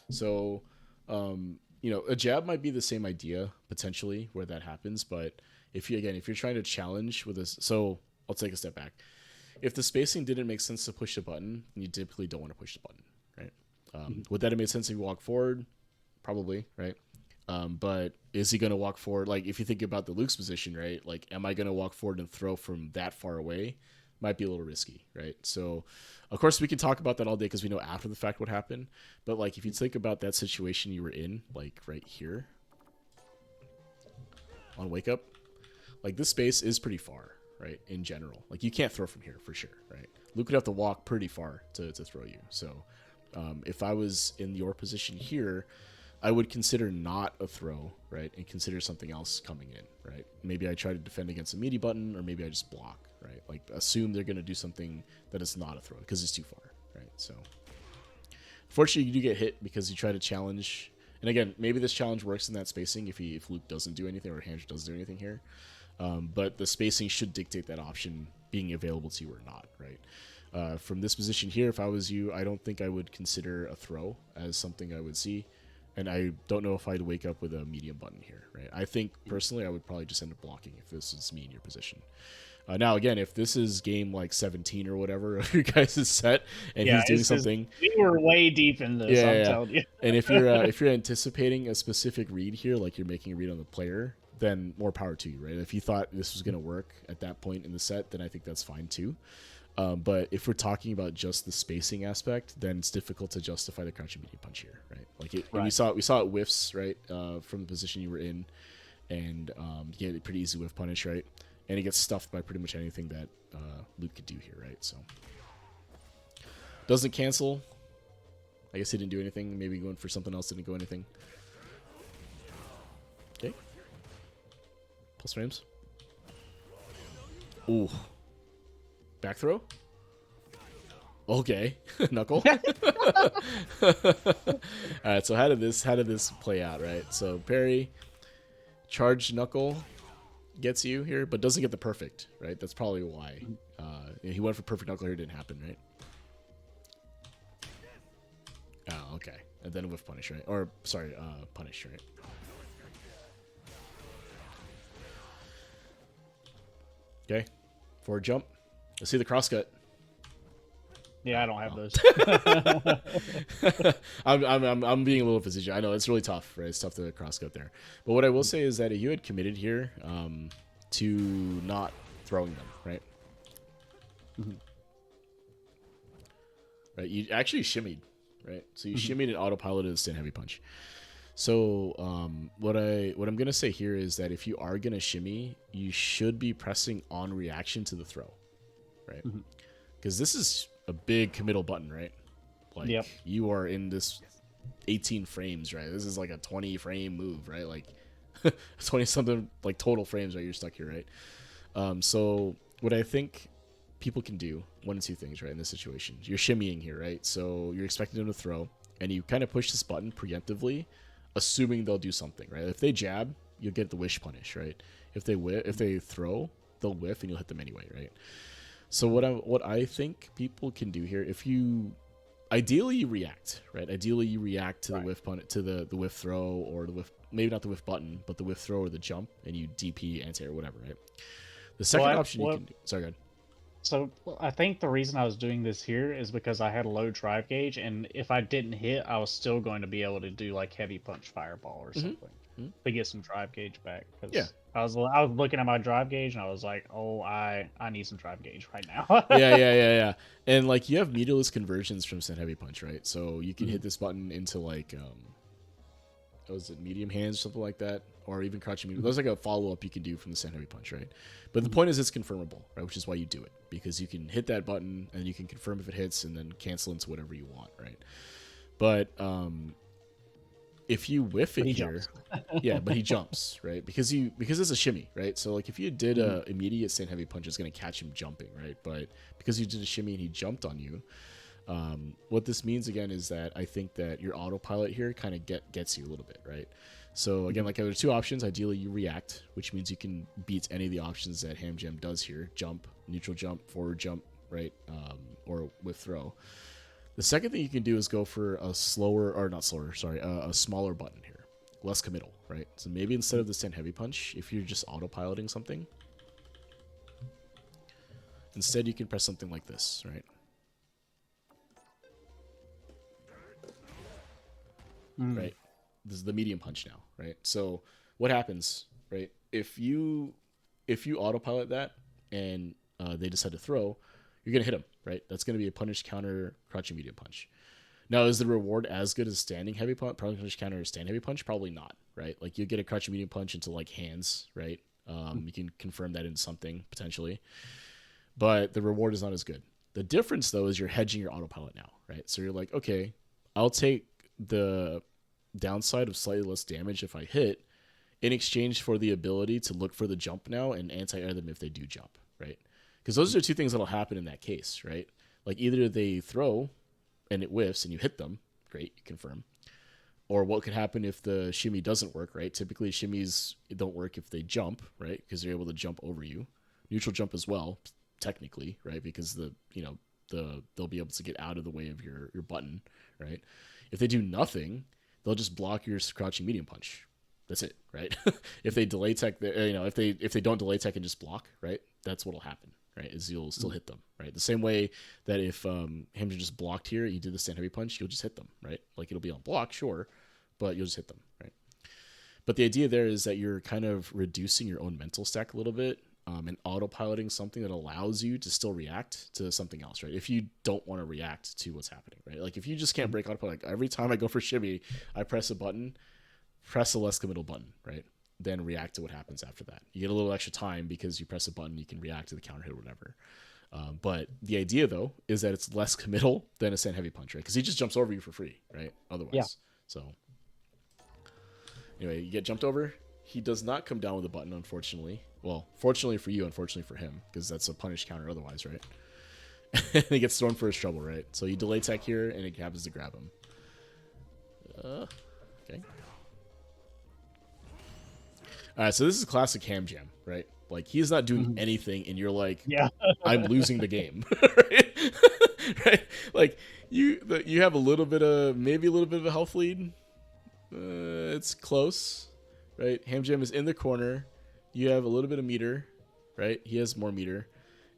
So, a jab might be the same idea potentially where that happens, but if you're trying to challenge with this, so I'll take a step back. If the spacing didn't make sense to push the button, you typically don't want to push the button, right? Would that have made sense if you walk forward? Probably, right? But is he going to walk forward? Like, if you think about the Luke's position, right? Like, am I going to walk forward and throw from that far away? Might be a little risky, right? So, of course, we can talk about that all day because we know after the fact what happened. But, like, if you think about that situation you were in, like, right here on wake up, like, this space is pretty far, right, in general. Like, you can't throw from here for sure, right? Luke would have to walk pretty far to throw you. So, if I was in your position here, I would consider not a throw, right, and consider something else coming in, right? Maybe I try to defend against a meaty button, or maybe I just block, right? Like, assume they're going to do something that is not a throw because it's too far, right? So, fortunately, you do get hit because you try to challenge. And again, maybe this challenge works in that spacing if Luke doesn't do anything or Handra doesn't do anything here. But the spacing should dictate that option being available to you or not, right? From this position here, if I was you, I don't think I would consider a throw as something I would see. And I don't know if I'd wake up with a medium button here, right? I think, personally, I would probably just end up blocking if this is me in your position. Now, again, if this is game, like, 17 or whatever of your guys' set, and he's doing something... We were way deep in this, I'm telling you. And if you're anticipating a specific read here, like you're making a read on the player, then more power to you, right? If you thought this was going to work at that point in the set, then I think that's fine, too. But if we're talking about just the spacing aspect, then it's difficult to justify the crouching medium punch here, right? Like we saw it whiffs, right, from the position you were in, and you get a pretty easy whiff punish, right? And it gets stuffed by pretty much anything that Luke could do here, right? So doesn't cancel. I guess he didn't do anything. Maybe going for something else didn't go anything. Okay. Plus frames. Ooh. Back throw? Okay. Knuckle. Alright, so how did this play out, right? So parry, charge knuckle gets you here, but doesn't get the perfect, right? That's probably why. He went for perfect knuckle here, didn't happen, right? Oh, okay. And then whiff punish, right? Or sorry, punish, right? Okay. Forward jump. Let's see the crosscut. Yeah, I don't have those. I'm being a little facetious. I know it's really tough, right? It's tough to crosscut there. But what I will say is that if you had committed here to not throwing them, right? Mhm. Right, you actually shimmied, right? So you shimmied and autopiloted a stand heavy punch. So what I'm gonna say here is that if you are gonna shimmy, you should be pressing on reaction to the throw, right? Because this is a big committal button, right? Like Yep. you are in this 18 frames, right? This is like a 20 frame move, right? Like 20 something like total frames, right? You're stuck here, right? So what I think people can do one of two things, right? In this situation, you're shimmying here, right? So you're expecting them to throw, and you kind of push this button preemptively, assuming they'll do something, right? If they jab, you'll get the wish punish, right? If they throw, they'll whiff, and you'll hit them anyway, right? So what I think people can do here, if you ideally you react, right? Ideally you react to the whiff pun to the whiff throw or the whiff, maybe not the whiff button, but the whiff throw or the jump, and you DP anti or whatever, right? The second option you can do. Sorry, go ahead. So I think the reason I was doing this here is because I had a low drive gauge, and if I didn't hit, I was still going to be able to do like heavy punch fireball or something to get some drive gauge back. Yeah. I was looking at my drive gauge and I was like, oh, I need some drive gauge right now. yeah. And like you have meterless conversions from Send Heavy Punch, right? So you can hit this button into like was it medium hands or something like that, or even crouching medium. There's like a follow up you can do from the Send Heavy Punch, right? But the point is it's confirmable, right? Which is why you do it, because you can hit that button and you can confirm if it hits and then cancel into whatever you want, right? But if you whiff it here, yeah, but he jumps, right? Because it's a shimmy, right? So like if you did a immediate Stand Heavy Punch, it's gonna catch him jumping, right? But because you did a shimmy and he jumped on you, what this means again is that I think that your autopilot here kind of gets you a little bit, right? So again, like there are two options. Ideally, you react, which means you can beat any of the options that Ham Jam does here: jump, neutral jump, forward jump, right, or whiff throw. The second thing you can do is go for a smaller button here, less committal, right? So maybe instead of the Stand Heavy Punch, if you're just autopiloting something, instead you can press something like this, right? Right? This is the medium punch now, right? So what happens, right? If you autopilot that and they decide to throw, you're gonna hit them, right? That's gonna be a punish counter crouching medium punch. Now, is the reward as good as standing heavy punch, punish counter, or stand heavy punch? Probably not, right? Like you get a crouching medium punch into like hands, right? You can confirm that into something potentially, but the reward is not as good. The difference though is you're hedging your autopilot now, right? So you're like, okay, I'll take the downside of slightly less damage if I hit in exchange for the ability to look for the jump now and anti-air them if they do jump, right? Because those are two things that'll happen in that case, right? Like either they throw and it whiffs and you hit them, great, you confirm. Or what could happen if the shimmy doesn't work, right? Typically shimmies don't work if they jump, right? Because they're able to jump over you. Neutral jump as well, technically, right? Because they'll be able to get out of the way of your button, right? If they do nothing, they'll just block your crouching medium punch. That's it, right? If they delay tech, if they don't delay tech and just block, right? That's what'll happen, right? Is you'll still hit them, right? The same way that if Hamza just blocked here, you did the stand heavy punch, you'll just hit them, right? Like it'll be on block, sure, but you'll just hit them, right? But the idea there is that you're kind of reducing your own mental stack a little bit and autopiloting something that allows you to still react to something else, right? If you don't want to react to what's happening, right? Like if you just can't break autopilot, like every time I go for shimmy, I press a button, press a less committal button, right? Then react to what happens after that. You get a little extra time because you press a button, you can react to the counter hit or whatever. But the idea, though, is that it's less committal than a stand heavy punch, right? Because he just jumps over you for free, right? Otherwise. Yeah. So, anyway, you get jumped over. He does not come down with a button, unfortunately. Well, fortunately for you, unfortunately for him, because that's a punish counter otherwise, right? And he gets thrown for his trouble, right? So you delay tech here, and it happens to grab him. Okay. All right, so this is classic Ham Jam, right? Like he's not doing anything, and you're like, yeah, I'm losing the game, right? Right? Like you have maybe a little bit of a health lead. It's close, right? Ham Jam is in the corner. You have a little bit of meter, right? He has more meter,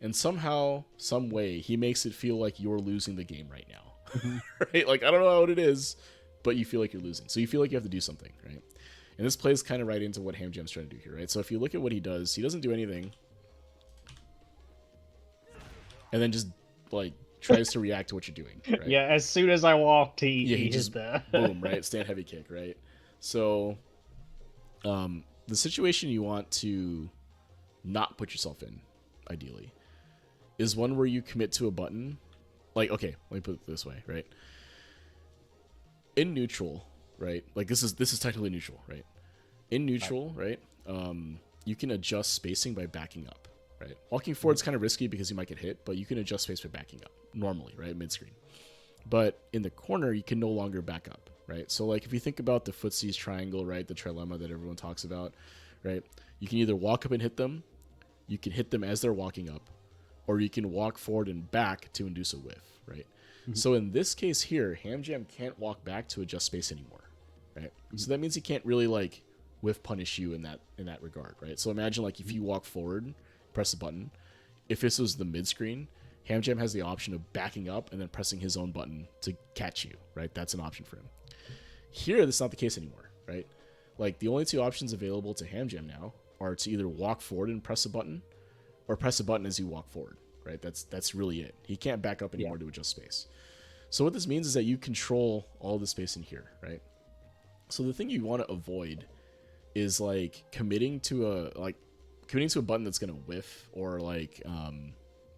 and somehow, some way, he makes it feel like you're losing the game right now, right? Like I don't know how it is, but you feel like you're losing, so you feel like you have to do something, right? And this plays kind of right into what Hamjam's trying to do here, right? So if you look at what he doesn't do anything. And then just, like, tries to react to what you're doing, right? Yeah, as soon as I walked, he just, hit the... boom, right? Stand heavy kick, right? So, the situation you want to not put yourself in, ideally, is one where you commit to a button. Like, okay, let me put it this way, right? In neutral, right? Like, this is technically neutral, right? In neutral, right? You can adjust spacing by backing up, right? Walking forward is kind of risky because you might get hit, but you can adjust space by backing up normally, right? Mid-screen. But in the corner, you can no longer back up, right? So, like, if you think about the footsies triangle, right? The trilemma that everyone talks about, right? You can either walk up and hit them, you can hit them as they're walking up, or you can walk forward and back to induce a whiff, right? So in this case here, Hamjam can't walk back to adjust space anymore, right? So that means he can't really, like, whiff punish you in that regard, right? So imagine, like, if you walk forward, press a button, if this was the mid screen, Hamjam has the option of backing up and then pressing his own button to catch you, right? That's an option for him. Here, that's not the case anymore, right? Like, the only two options available to Hamjam now are to either walk forward and press a button, or press a button as you walk forward, right? That's really it. He can't back up anymore to adjust space. So what this means is that you control all the space in here, right? So the thing you want to avoid is, like, committing to a button that's gonna whiff, or, like,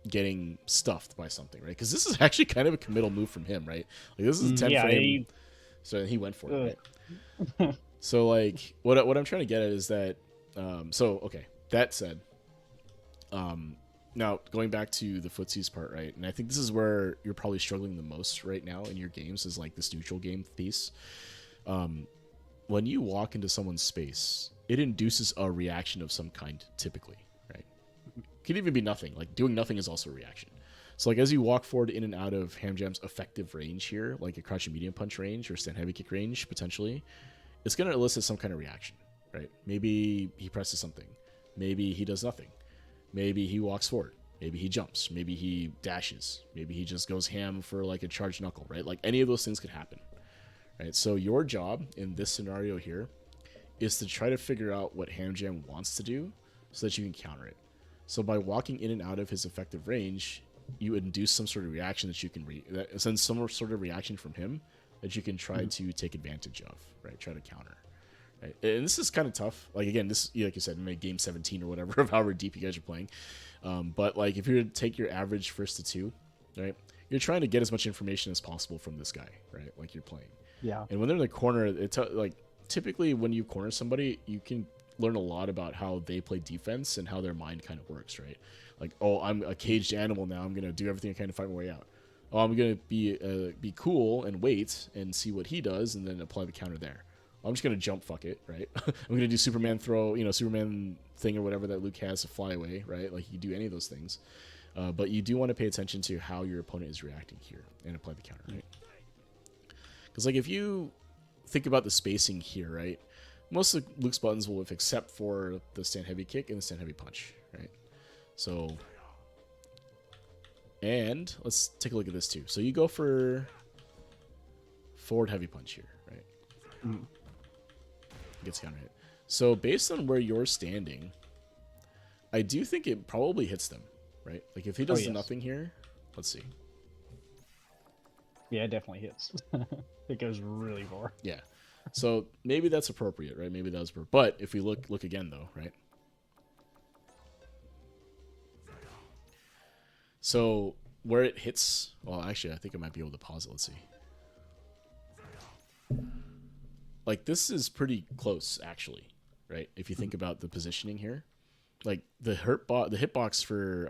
getting stuffed by something, right? Because this is actually kind of a committal move from him, right? Like, this is a 10 frame, so he went for it, right? So, like, what I'm trying to get at is that, so, okay, that said, now going back to the footsies part, right? And I think this is where you're probably struggling the most right now in your games, is, like, this neutral game piece. When you walk into someone's space, it induces a reaction of some kind, typically, right? Could even be nothing. Like, doing nothing is also a reaction. So, like, as you walk forward in and out of Hamjam's effective range here, like a crouching medium punch range or stand heavy kick range, potentially, it's going to elicit some kind of reaction, right? Maybe he presses something. Maybe he does nothing. Maybe he walks forward. Maybe he jumps. Maybe he dashes. Maybe he just goes ham for, like, a charged knuckle, right? Like, any of those things could happen, right? So your job in this scenario here is to try to figure out what Hamjam wants to do so that you can counter it. So by walking in and out of his effective range, you induce some sort of reaction that you can send some sort of reaction from him that you can try to take advantage of, right? Try to counter. Right? And this is kind of tough. Like, again, this, like you said, maybe game 17 or whatever of however deep you guys are playing. But, like, if you were to take your average first to two, right, you're trying to get as much information as possible from this guy, right? Like, you're playing. Yeah. And when they're in the corner, like, typically when you corner somebody, you can learn a lot about how they play defense and how their mind kind of works, right? Like, oh, I'm a caged animal now. I'm gonna do everything I can to fight my way out. Oh, I'm gonna be cool and wait and see what he does and then apply the counter there. I'm just gonna jump, fuck it, right? I'm gonna do Superman throw, Superman thing or whatever that Luke has to fly away, right? Like, you do any of those things, but you do want to pay attention to how your opponent is reacting here and apply the counter, right? Because, like, if you think about the spacing here, right, most of Luke's buttons will whiff except for the stand heavy kick and the stand heavy punch, right? So, and let's take a look at this too. So you go for forward heavy punch here, right? Gets counter hit. So based on where you're standing, I do think it probably hits them, right? Like, if he does nothing here, let's see. Yeah, it definitely hits. It goes really far. Yeah. So maybe that's appropriate, right? Maybe that was appropriate. But if we look again, though, right? So where it hits, well, actually, I think I might be able to pause it. Let's see. Like, this is pretty close, actually, right? If you think about the positioning here, like, the hitbox for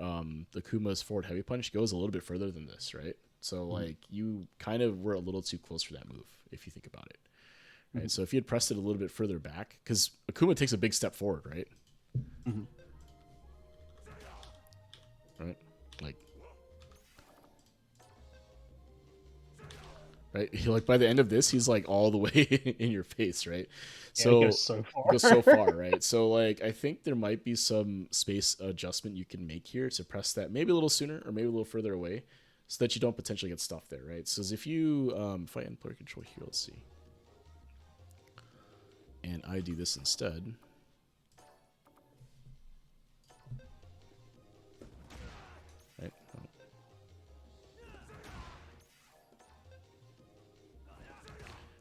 the Kuma's forward heavy punch goes a little bit further than this, right? So, like, you kind of were a little too close for that move, if you think about it. Right? So if you had pressed it a little bit further back, because Akuma takes a big step forward, right? Right? Like, right? By the end of this, he's, like, all the way in your face, right? Yeah, So it goes so far. Goes so far, right? So, like, I think there might be some space adjustment you can make here to press that maybe a little sooner or maybe a little further away, so that you don't potentially get stuffed there, right? So if you if I end player control here, let's see. and I do this instead. Right? Oh.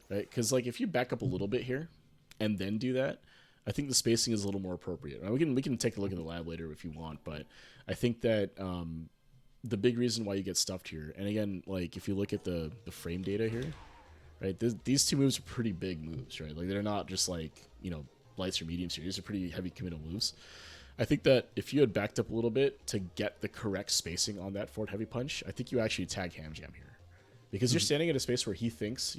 Right? Because like if you back up a little bit here and then do that, I think the spacing is a little more appropriate. Now, we can take a look in the lab later if you want, but I think that the big reason why you get stuffed here, and again, like if you look at the frame data here, right, these two moves are pretty big moves, right? Like they're not just like, you know, lights or mediums here. These are pretty heavy committal moves. I think that if you had backed up a little bit to get the correct spacing on that forward heavy punch, I think you actually tag Ham Jam here. Because you're standing at a space where he thinks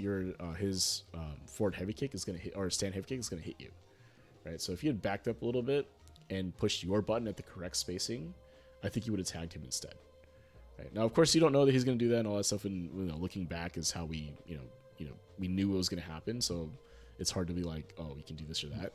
his forward heavy kick is going to hit, or stand heavy kick is going to hit you. Right? So if you had backed up a little bit and pushed your button at the correct spacing, I think you would have tagged him instead. Right? Now, of course, you don't know that he's going to do that and all that stuff. And looking back is how we, we knew it was going to happen. So it's hard to be like, oh, we can do this or that.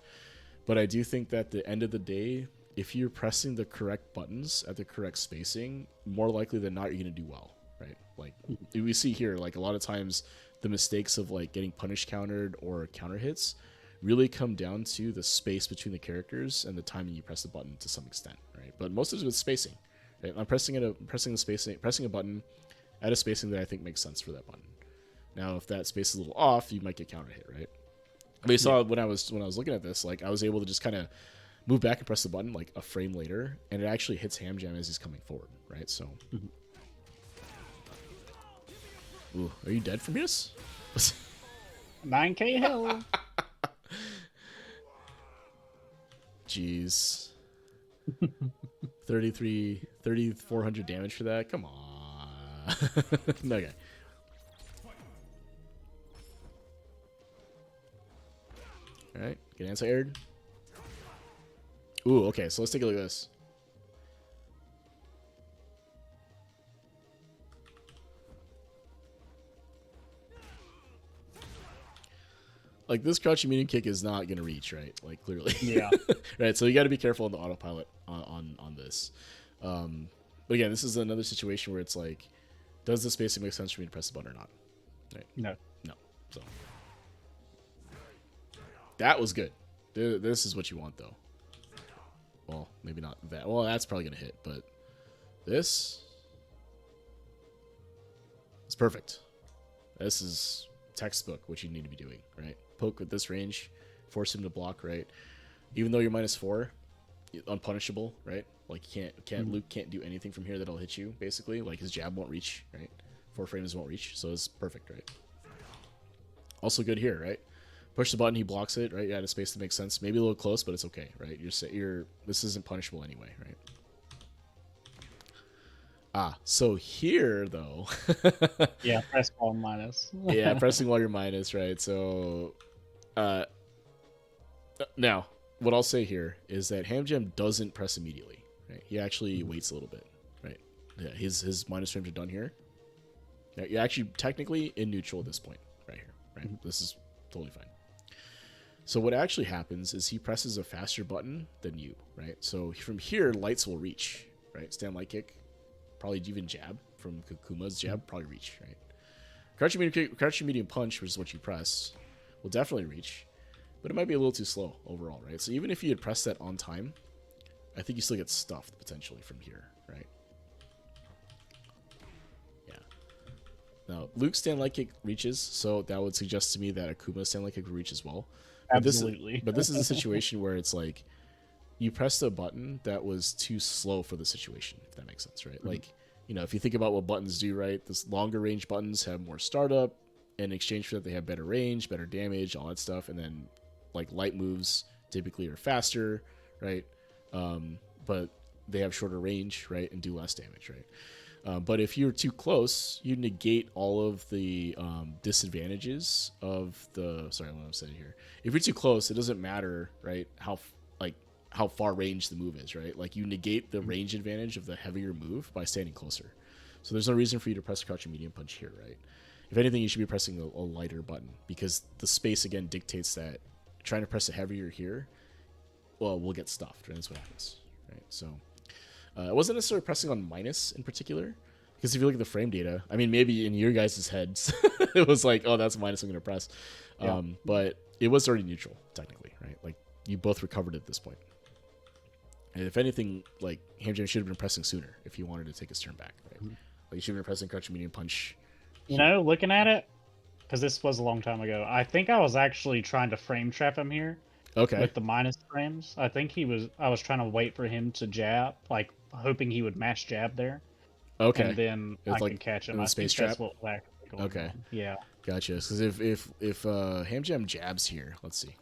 But I do think that at the end of the day, if you're pressing the correct buttons at the correct spacing, more likely than not, you're going to do well. Right? Like we see here, like a lot of times the mistakes of like getting punish countered or counter hits really come down to the space between the characters and the timing you press the button to some extent, right? But most of it is spacing. Right? I'm pressing a button at a spacing that I think makes sense for that button. Now, if that space is a little off, you might get counter hit, right? But you saw when I was looking at this, like I was able to just kind of move back and press the button like a frame later, and it actually hits Ham Jam as he's coming forward, right? So. Ooh, are you dead from this? 9K hell. Jeez. 3,400 damage for that? Come on. Okay. Alright, get anti-aired. Ooh, okay, so let's take a look at this. Like this crouching medium kick is not gonna reach, right? Like clearly, Yeah. Right. So you got to be careful on the autopilot on this. But again, this is another situation where it's like, does the spacing make sense for me to press the button or not? Right. No. So that was good. This is what you want, though. Well, maybe not that. Well, that's probably gonna hit, but this is perfect. This is textbook what you need to be doing, right? Poke with this range, force him to block, right? Even though you're -4, unpunishable, right? Like Luke can't do anything from here that'll hit you, basically. Like his jab won't reach, right? 4 frames won't reach, so it's perfect, right? Also good here, right? Push the button, he blocks it, right? You had a space that makes sense. Maybe a little close, but it's okay, right? This isn't punishable anyway, right? So here though. Yeah, press while minus. Yeah, pressing while you're minus, right? So now what I'll say here is that Ham Jam doesn't press immediately, right? He actually waits a little bit, right? Yeah, his minus frames are done here. Yeah, you're actually technically in neutral at this point, right here, right? This is totally fine. So what actually happens is he presses a faster button than you, right? So from here, lights will reach, right? Stand light kick. Probably even jab from Akuma's jab, probably reach, right? Crouching medium punch, which is what you press, will definitely reach, but it might be a little too slow overall, right? So even if you had pressed that on time, I think you still get stuffed potentially from here, right? Yeah. Now, Luke's stand light kick reaches, so that would suggest to me that Akuma's stand light kick will reach as well. Absolutely. But this is a situation where it's like, you pressed a button that was too slow for the situation, if that makes sense, right? Like, if you think about what buttons do, right? This longer range buttons have more startup. In exchange for that, they have better range, better damage, all that stuff. And then, like, light moves typically are faster, right? But they have shorter range, right? And do less damage, right? But if you're too close, you negate all of the disadvantages of the... Sorry, what I'm saying here. If you're too close, it doesn't matter, right? How far range the move is, right? Like you negate the range advantage of the heavier move by standing closer. So there's no reason for you to press a crouching medium punch here, right? If anything, you should be pressing a lighter button because the space again dictates that trying to press it heavier here, well, we'll get stuffed, right? That's what happens, right? So it wasn't necessarily pressing on minus in particular because if you look at the frame data, I mean, maybe in your guys' heads, it was like, oh, that's minus I'm going to press. Yeah. But it was already neutral technically, right? Like you both recovered at this point. And if anything, like Hamjam should have been pressing sooner if he wanted to take his turn back, right? Like he should have been pressing crouching medium punch. You know, looking at it, because this was a long time ago, I think I was actually trying to frame trap him here. Okay. With the minus frames, I think I was trying to wait for him to jab, like hoping he would mash jab there. Okay. And then It's I like can catch him. in the I space think that's trap? what was actually going Okay. on. Yeah. Gotcha. Because if Hamjam jabs here, let's see.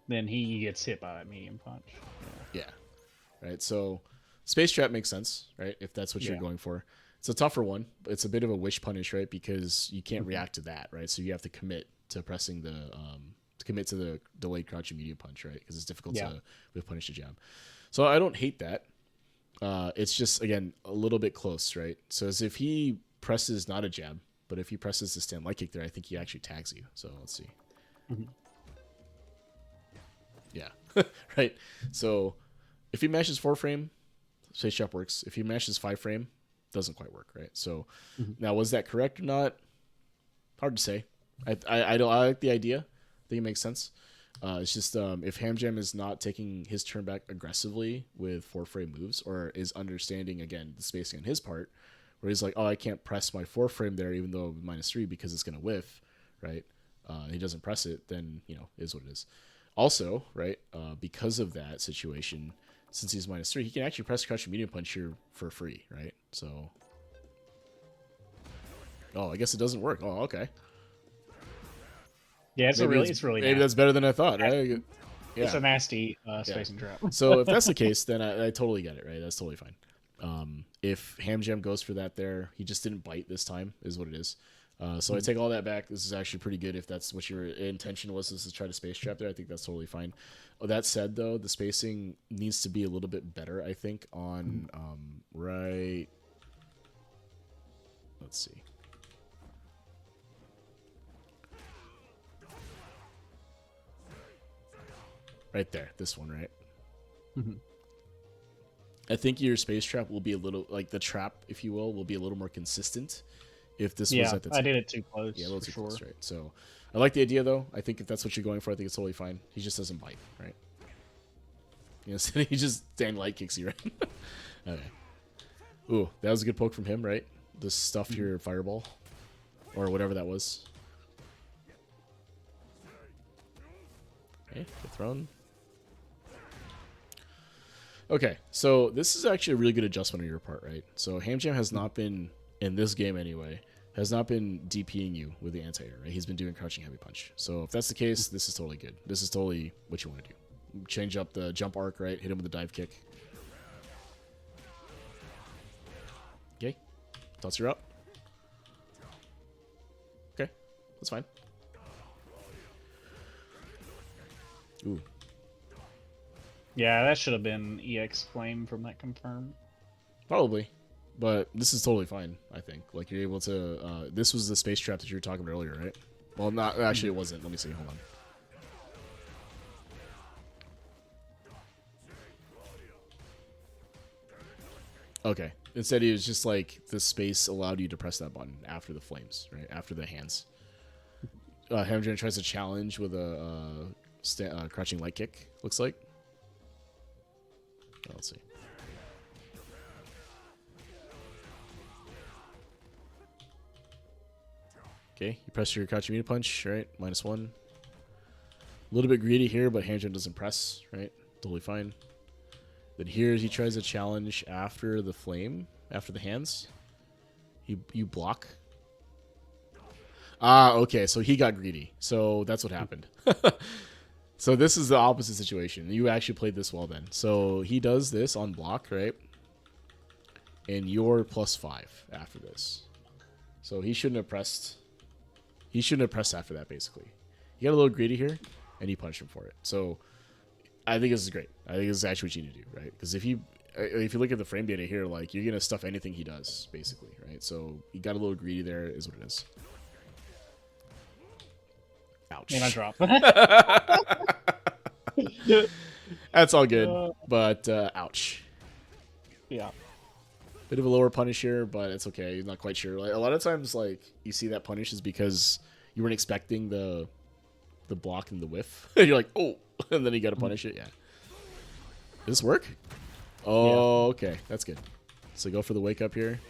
Then he gets hit by that medium punch. Yeah. Right. So space trap makes sense, right? If that's what you're going for. It's a tougher one. It's a bit of a wish punish, right? Because you can't react to that, right? So you have to commit to pressing the delayed crouching medium punch, right? Because it's difficult to with punish to jab. So I don't hate that. It's just again a little bit close, right? So as if he presses not a jab, but if he presses the stand light kick there, I think he actually tags you. So let's see. Yeah, right. So if he mashes 4 frame, space trap works. If he mashes 5 frame, doesn't quite work, right? So now was that correct or not? Hard to say. I like the idea. I think it makes sense. It's just if Hamjam is not taking his turn back aggressively with 4 frame moves, or is understanding again the spacing on his part, where he's like, oh, I can't press my 4 frame there even though -3 because it's gonna whiff, right? He doesn't press it, then is what it is. Also, right, because of that situation, since he's -3, he can actually press crouching medium punch here for free, right? So, oh, I guess it doesn't work. Oh, okay. Yeah, it's really maybe nasty. that's better than I thought, right? Yeah. It's a nasty spacing trap. So if that's the case, then I totally get it, right? That's totally fine. If Hamjam goes for that there, he just didn't bite this time, is what it is. So I take all that back. This is actually pretty good if that's what your intention was, is to try to space trap there. I think that's totally fine. That said, though, the spacing needs to be a little bit better, I think, on right... Let's see. Right there, this one, right? I think your space trap will be a little, like the trap, if you will be a little more consistent if this was at the I did it too close. Yeah, a little too close, right? So I like the idea, though. I think if that's what you're going for, I think it's totally fine. He just doesn't bite, right? He just stand light kicks you, right? Okay. Ooh, that was a good poke from him, right? The stuff your fireball, or whatever that was. Okay, get thrown. Okay, so this is actually a really good adjustment on your part, right? So Hamjam has not been, in this game anyway, has not been DPing you with the anti-air, right? He's been doing crouching heavy punch. So if that's the case, this is totally good. This is totally what you want to do. Change up the jump arc, right? Hit him with a dive kick. Okay, thoughts you're up. Okay, that's fine. Ooh. Yeah, that should have been EX Flame from that confirm. Probably. But this is totally fine, I think. Like, you're able to... this was the space trap that you were talking about earlier, right? Well, not... Actually, it wasn't. Let me see. Hold on. Okay. Instead, it was just, like, the space allowed you to press that button after the flames, right? After the hands. Hamjam tries to challenge with a crouching light kick, looks like. Oh, let's see. Okay, you press your crouching medium punch, right? -1. A little bit greedy here, but Hamjam doesn't press, right? Totally fine. Then here he tries to challenge after the flame, after the hands. You block. Ah, okay, so he got greedy. So that's what happened. So this is the opposite situation. You actually played this well then. So he does this on block, right? And you're +5 after this. So he shouldn't have pressed. He shouldn't have pressed after that, basically. He got a little greedy here, and he punched him for it. So I think this is great. I think this is actually what you need to do, right? Because if you look at the frame data here, like, you're going to stuff anything he does, basically, right? So he got a little greedy there, is what it is. Ouch. And I drop. That's all good, but ouch. Yeah. Bit of a lower punish here, but it's okay. Not quite sure. Like, a lot of times, like, you see that punish is because you weren't expecting the the block and the whiff. And you're like, oh, and then you got to punish it. Yeah. Does this work? Oh, okay. That's good. So go for the wake up here.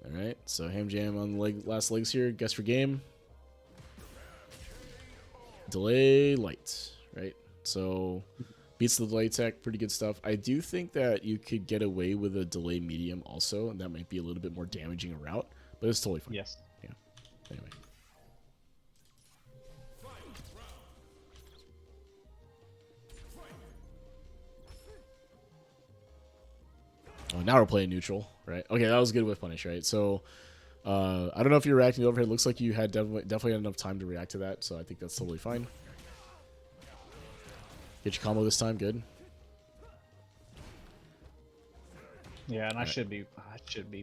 All right. So Ham Jam on the last legs here. Guess for game. Delay light, right? So beats the delay tech, pretty good stuff. I do think that you could get away with a delay medium also, and that might be a little bit more damaging a route, but it's totally fine. Yes. Yeah. Anyway. Oh, now we're playing neutral, right? Okay, that was good with punish, right? So I don't know if you're reacting to overhead. It looks like you had definitely had enough time to react to that, so I think that's totally fine. Get your combo this time, good. Yeah, and I should be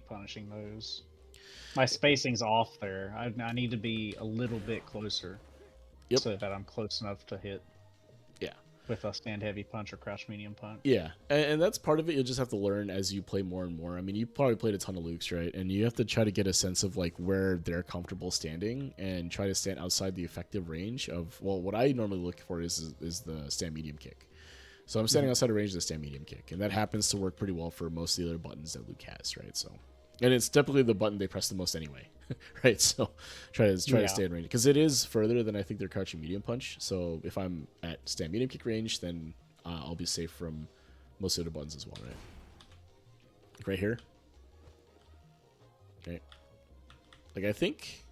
punishing those. My spacing's off there. I need to be a little bit closer. Yep. So that I'm close enough to hit. Yeah. With a stand heavy punch or crouch medium punch. Yeah, and that's part of it. You'll just have to learn as you play more and more. I mean, you probably played a ton of Lukes, right? And you have to try to get a sense of like where they're comfortable standing and try to stand outside the effective range of, well, what I normally look for is the stand medium kick. So I'm standing outside of range of the stand medium kick, and that happens to work pretty well for most of the other buttons that Luke has, right? So, and it's typically the button they press the most anyway, right? So try to stay in range because it is further than I think their crouching medium punch. So if I'm at stand medium kick range, then I'll be safe from most of the buttons as well, right? Right here. Okay. Like I think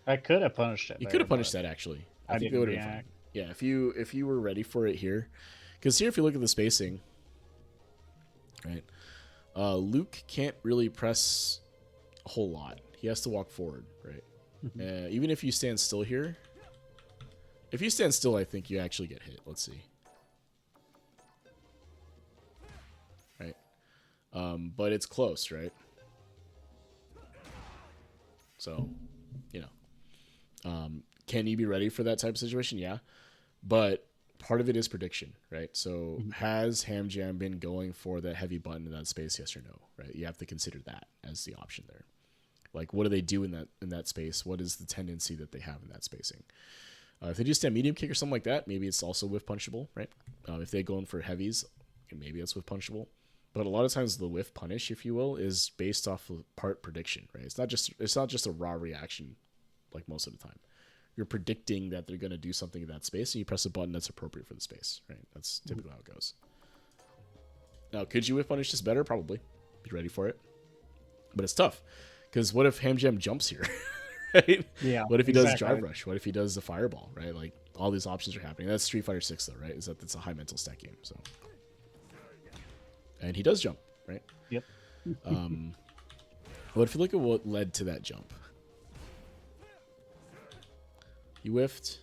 I could have punished it. You could have punished that actually. I think they would have been fine. Yeah, if you were ready for it here. Because here, if you look at the spacing, right, Luke can't really press a whole lot. He has to walk forward, right? Even if you stand still here, if you stand still, I think you actually get hit. Let's see. Right. But it's close, right? So, you know. Can you be ready for that type of situation? Yeah. But part of it is prediction, right? So has Ham Jam been going for that heavy button in that space, yes or no, right? You have to consider that as the option there. Like, what do they do in that space? What is the tendency that they have in that spacing? If they do stand medium kick or something like that, maybe it's also whiff punchable, right? If they go in for heavies, maybe it's whiff punchable. But a lot of times the whiff punish, if you will, is based off of part prediction, right? It's not just a raw reaction like most of the time. You're predicting that they're going to do something in that space, and you press a button that's appropriate for the space, right? That's typically how it goes. Now, could you whiff punish this better? Probably. Be ready for it. But it's tough, because what if Ham Jam jumps here, right? Yeah. What if he does drive rush? What if he does the fireball, right? Like, all these options are happening. That's Street Fighter 6, though, right? Is that it's a high mental stat game, so. And he does jump, right? Yep. What if you look at what led to that jump? You whiffed,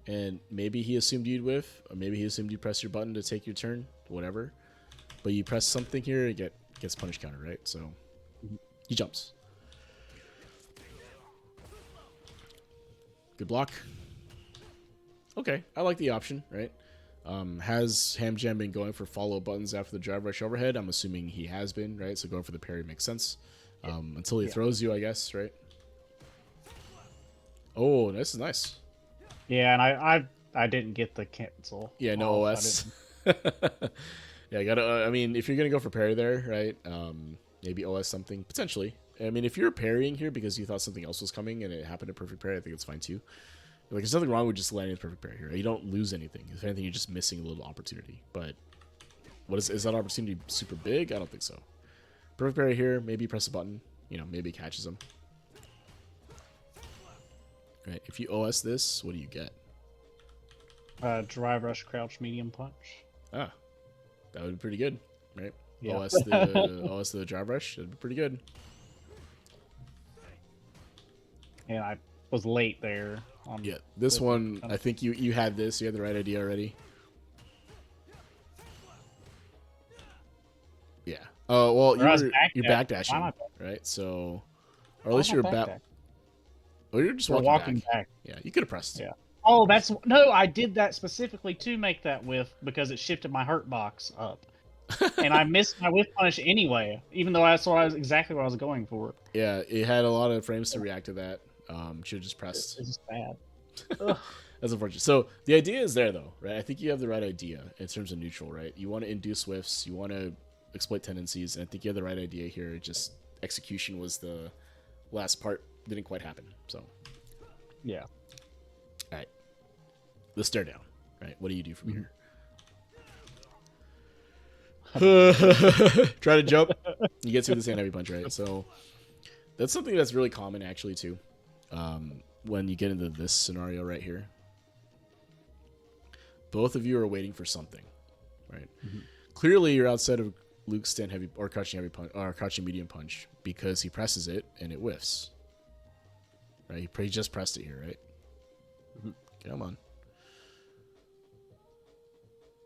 and maybe he assumed you'd whiff, or maybe he assumed you'd press your button to take your turn, whatever. But you press something here, it gets punish counter, right? So he jumps. Good block. Okay, I like the option, right? Has Ham Jam been going for follow buttons after the drive rush overhead? I'm assuming he has been, right? So going for the parry makes sense. Until he throws you, I guess, right? Oh, this is nice. Yeah, and I didn't get the cancel. Yeah, no OS. Yeah, I mean, if you're gonna go for parry there, right? Maybe OS something potentially. I mean, if you're parrying here because you thought something else was coming and it happened to perfect parry, I think it's fine too. Like, there's nothing wrong with just landing a perfect parry here. Right? You don't lose anything. If anything, you're just missing a little opportunity. But is that opportunity super big? I don't think so. Perfect parry here. Maybe press a button. You know, maybe it catches him. Right, if you OS this, what do you get? Drive rush, crouch, medium punch. Ah, that would be pretty good, right? Yeah. OS the drive rush, that'd be pretty good. And I was late there. Yeah, this one, I think you had this. You had the right idea already. Yeah. Oh, well, you're backdashing, right? So, or at least you're back. Oh, you're just walking back. Yeah, you could have pressed. Yeah. Oh, no, I did that specifically to make that whiff because it shifted my hurt box up. and I missed my whiff punish anyway, even though that's what I was exactly what I was going for. Yeah, it had a lot of frames to react to that. Should have just pressed. It's just bad. Ugh. That's unfortunate. So the idea is there, though, right? I think you have the right idea in terms of neutral, right? You want to induce whiffs, you want to exploit tendencies, and I think you have the right idea here. Just execution was the last part, didn't quite happen. So, Yeah. all right, the stare down, right? What do you do from here? Try to jump. You get through the sand heavy punch, right? So that's something that's really common, actually, too. When you get into this scenario right here, both of you are waiting for something, right? Clearly, you're outside of Luke's stand heavy or crouching heavy punch or crouching medium punch because he presses it and it whiffs. Right? He just pressed it here, right? Come on.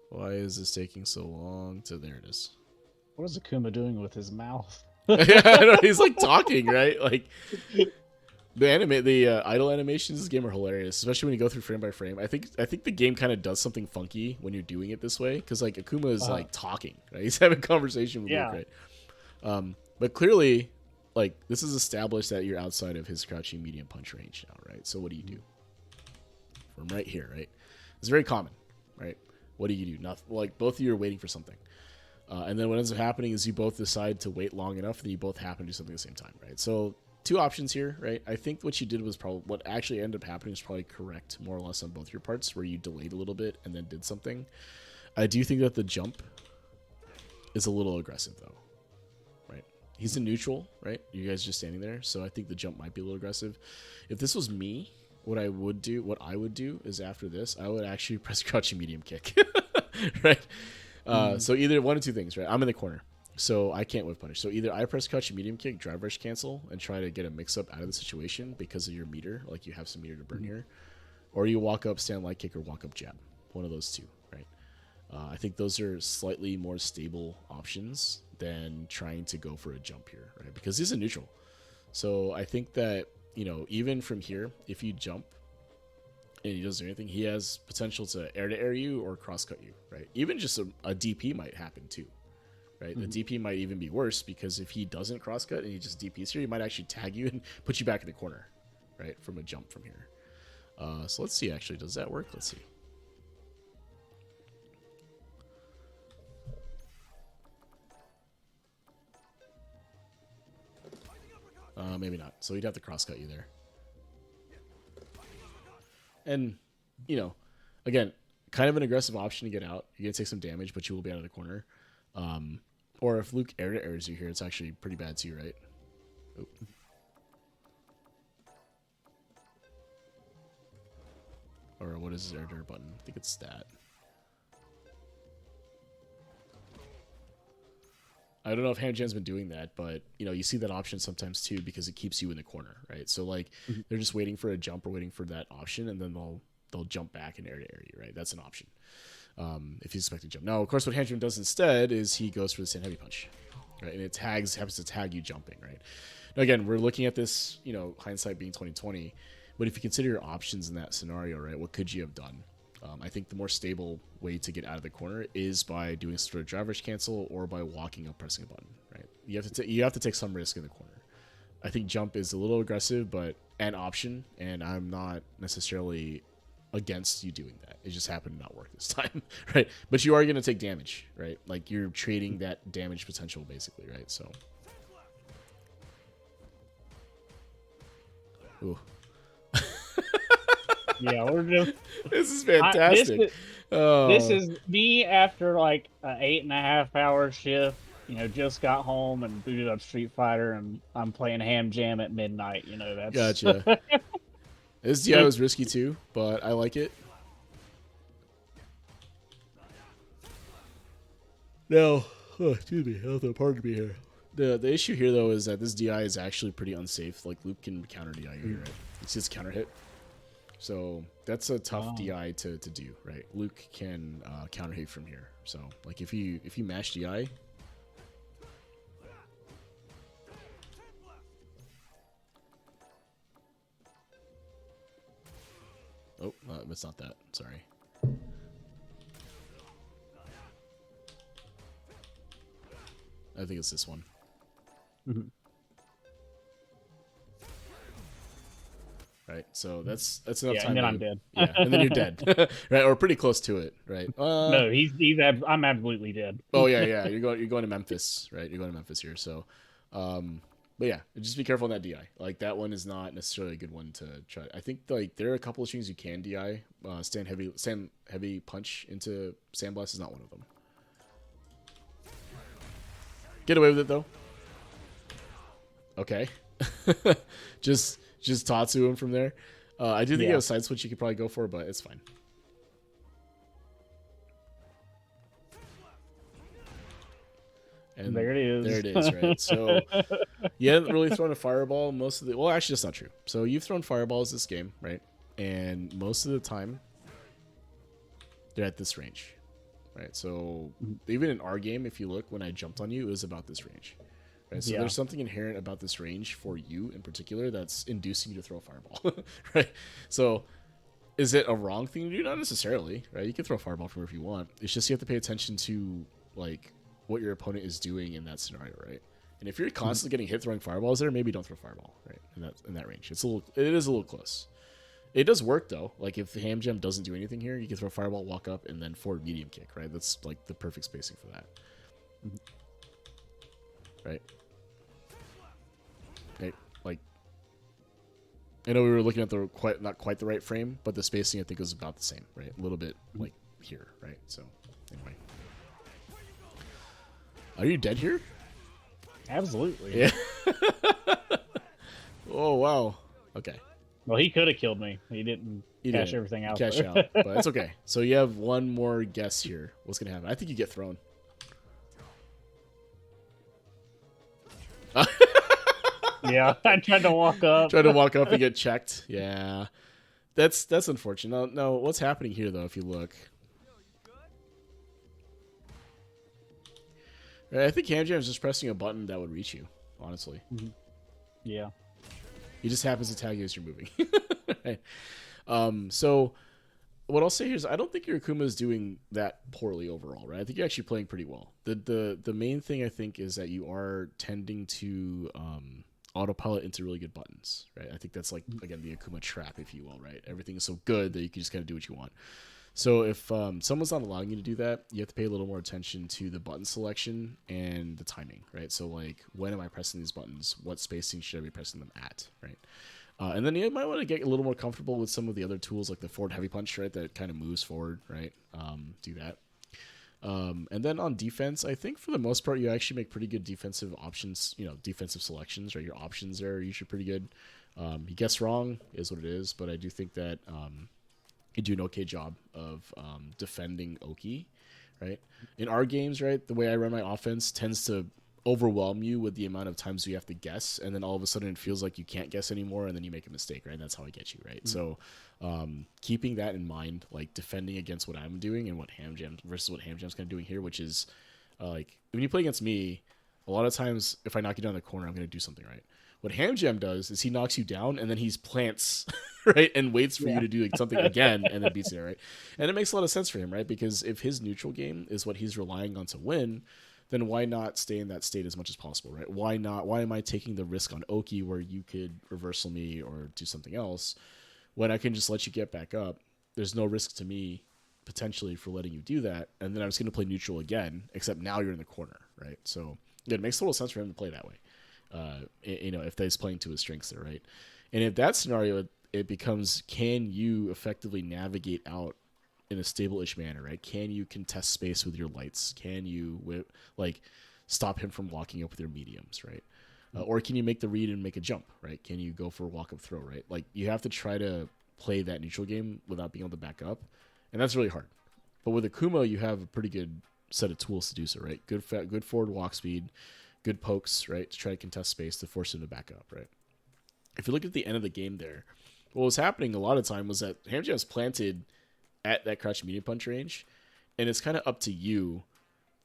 Why is this taking so long? There it is. What is Akuma doing with his mouth? Yeah, I know, he's like talking, right? Like the idle animations in this game are hilarious, especially when you go through frame by frame. I think the game kind of does something funky when you're doing it this way because like Akuma is like talking, right? He's having a conversation with Luke, right? But clearly, like this is established that you're outside of his crouching medium punch range now, right? So what do you do? From right here, right? It's very common, right? What do you do? Nothing. Like both of you are waiting for something. And then what ends up happening is you both decide to wait long enough that you both happen to do something at the same time, right? So two options here, right? I think what you did was probably what actually ended up happening is probably correct, more or less, on both your parts, where you delayed a little bit and then did something. I do think that the jump is a little aggressive, though, right? He's in neutral, right? You guys are just standing there, so I think the jump might be a little aggressive. If this was me, what I would do is after this, I would actually press crouching medium kick, right? So either one of two things, right? I'm in the corner, so I can't whip punish. So either I press crouching medium kick, drive rush cancel, and try to get a mix up out of the situation because of your meter, like you have some meter to burn here, or you walk up, stand light kick, or walk up jab. One of those two, right? I think those are slightly more stable options than trying to go for a jump here, right? Because he's a neutral. So I think that, even from here, if you jump and he doesn't do anything, he has potential to air you or cross cut you, right? Even just a DP might happen too, right? The DP might even be worse because if he doesn't cross cut and he just DPs here, he might actually tag you and put you back in the corner, right? From a jump from here. So let's see, actually, does that work? Let's see. Maybe not. So he'd have to cross cut you there. And, again, kind of an aggressive option to get out. You're going to take some damage, but you will be out of the corner. Or if Luke airs you here, it's actually pretty bad too, right? Oh. Or what is his air button? I think it's that. I don't know if Hamjan's been doing that, but you see that option sometimes too because it keeps you in the corner, right? So like they're just waiting for a jump or waiting for that option, and then they'll jump back and air you, right? That's an option. If you expect to jump. Now, of course, what Hamjan does instead is he goes for the stand heavy punch, right? And it happens to tag you jumping, right? Now, again, we're looking at this, hindsight being 2020, but if you consider your options in that scenario, right, what could you have done? I think the more stable way to get out of the corner is by doing sort of driver's cancel or by walking up, pressing a button, right? You have to take some risk in the corner. I think jump is a little aggressive, but an option, and I'm not necessarily against you doing that. It just happened to not work this time, right? But you are going to take damage, right? Like you're trading that damage potential basically, right? So, ooh. Yeah, we're just. This is fantastic. This is me after like an 8.5-hour shift. Just got home and booted up Street Fighter, and I'm playing Ham Jam at midnight. That's Gotcha. This DI was risky too, but I like it. No, excuse me, pardon me here. The issue here though is that this DI is actually pretty unsafe. Like Luke can counter DI here, right? It's his counter hit. So that's a tough DI to do, right? Luke can counter hit from here. So like if you mash DI, oh, it's not that. Sorry. I think it's this one. Mhm. Right, so that's enough Yeah, time. and then to, I'm dead. Yeah, and then you're dead, right? Or pretty close to it, right? No, I'm absolutely dead. Oh yeah. You're going to Memphis, right? You're going to Memphis here, so, but yeah, just be careful on that DI. Like that one is not necessarily a good one to try. I think like there are a couple of strings you can DI. Stand heavy punch into Sandblast is not one of them. Get away with it though. Okay, just Tatsu him from there. I do think you have a side switch you could probably go for, but it's fine. And there it is. There it is, right? So you haven't really thrown a fireball most of the... Well, actually, that's not true. So you've thrown fireballs this game, right? And most of the time, they're at this range, right? So even in our game, if you look, when I jumped on you, it was about this range, right? So there's something inherent about this range for you in particular that's inducing you to throw a fireball, right? So is it a wrong thing to do? Not necessarily, right? You can throw a fireball from where if you want. It's just you have to pay attention to, like, what your opponent is doing in that scenario, right? And if you're constantly getting hit throwing fireballs there, maybe don't throw fireball, right? In that range, it is a little close. It does work though. Like if the ham gem doesn't do anything here, you can throw fireball, walk up, and then forward medium kick, right? That's like the perfect spacing for that, right? Right, like I know we were looking at the not quite the right frame, but the spacing I think was about the same, right? A little bit like here, right? So anyway. Are you dead here? Absolutely. Yeah. Oh, wow. Okay. Well, he could have killed me. He didn't cash everything out. Cash out, but it's okay. So you have one more guess here. What's going to happen? I think you get thrown. Yeah, I tried to walk up. Try to walk up and get checked. Yeah. That's unfortunate. No, what's happening here, though, if you look? I think Ham Jam is just pressing a button that would reach you, honestly. Yeah. He just happens to tag you as you're moving. Right. So what I'll say here is I don't think your Akuma is doing that poorly overall, right? I think you're actually playing pretty well. The main thing I think is that you are tending to autopilot into really good buttons, right? I think that's like, again, the Akuma trap, if you will, right? Everything is so good that you can just kind of do what you want. So if someone's not allowing you to do that, you have to pay a little more attention to the button selection and the timing, right? So like, when am I pressing these buttons? What spacing should I be pressing them at, right? And then you might want to get a little more comfortable with some of the other tools like the forward heavy punch, right? That kind of moves forward, right? Do that. And then on defense, I think for the most part, you actually make pretty good defensive options, defensive selections, right? Your options there are usually pretty good. You guess wrong is what it is, but I do think that you do an okay job of defending Oki, right? In our games, right, the way I run my offense tends to overwhelm you with the amount of times you have to guess, and then all of a sudden it feels like you can't guess anymore, and then you make a mistake, right? And that's how I get you, right? So keeping that in mind, like defending against what I'm doing and what Ham Jam versus what Ham Jam's kind of doing here, which is like when you play against me, a lot of times if I knock you down the corner, I'm going to do something right. What Ham Jam does is he knocks you down and then he plants, right, and waits for you to do something again and then beats you, right? And it makes a lot of sense for him, right? Because if his neutral game is what he's relying on to win, then why not stay in that state as much as possible, right? Why not? Why am I taking the risk on Oki where you could reversal me or do something else when I can just let you get back up? There's no risk to me potentially for letting you do that, and then I'm just going to play neutral again, except now you're in the corner, right? So yeah, it makes total sense for him to play that way. If he's playing to his strengths there, right? And if that scenario, it becomes, can you effectively navigate out in a stable-ish manner, right? Can you contest space with your lights? Can you stop him from walking up with your mediums, right? Or can you make the read and make a jump, right? Can you go for a walk-up throw, right? Like you have to try to play that neutral game without being able to back up, and that's really hard. But with Akuma, you have a pretty good set of tools to do so, right? Good forward walk speed, good pokes, right, to try to contest space to force him to back up, right? If you look at the end of the game there, what was happening a lot of time was that Ham Jam was planted at that crouch medium punch range, and it's kind of up to you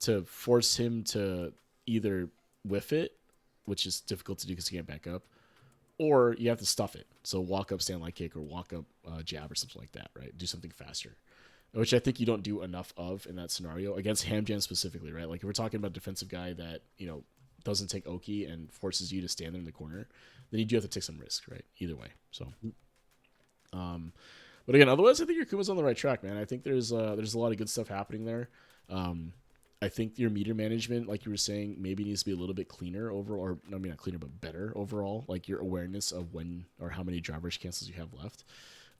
to force him to either whiff it, which is difficult to do because he can't back up, or you have to stuff it. So walk up stand light kick or walk up jab or something like that, right? Do something faster. which I think you don't do enough of in that scenario against Hamjan specifically, right? Like if we're talking about a defensive guy that, you know, doesn't take Oki and forces you to stand there in the corner, then you do have to take some risk, right? Either way. So, but again, otherwise, I think your Kuma's on the right track, man. I think there's a lot of good stuff happening there. I think your meter management, like you were saying, maybe needs to be a little bit cleaner overall, or I mean not cleaner, but better overall. Like your awareness of when or how many drive rush cancels you have left.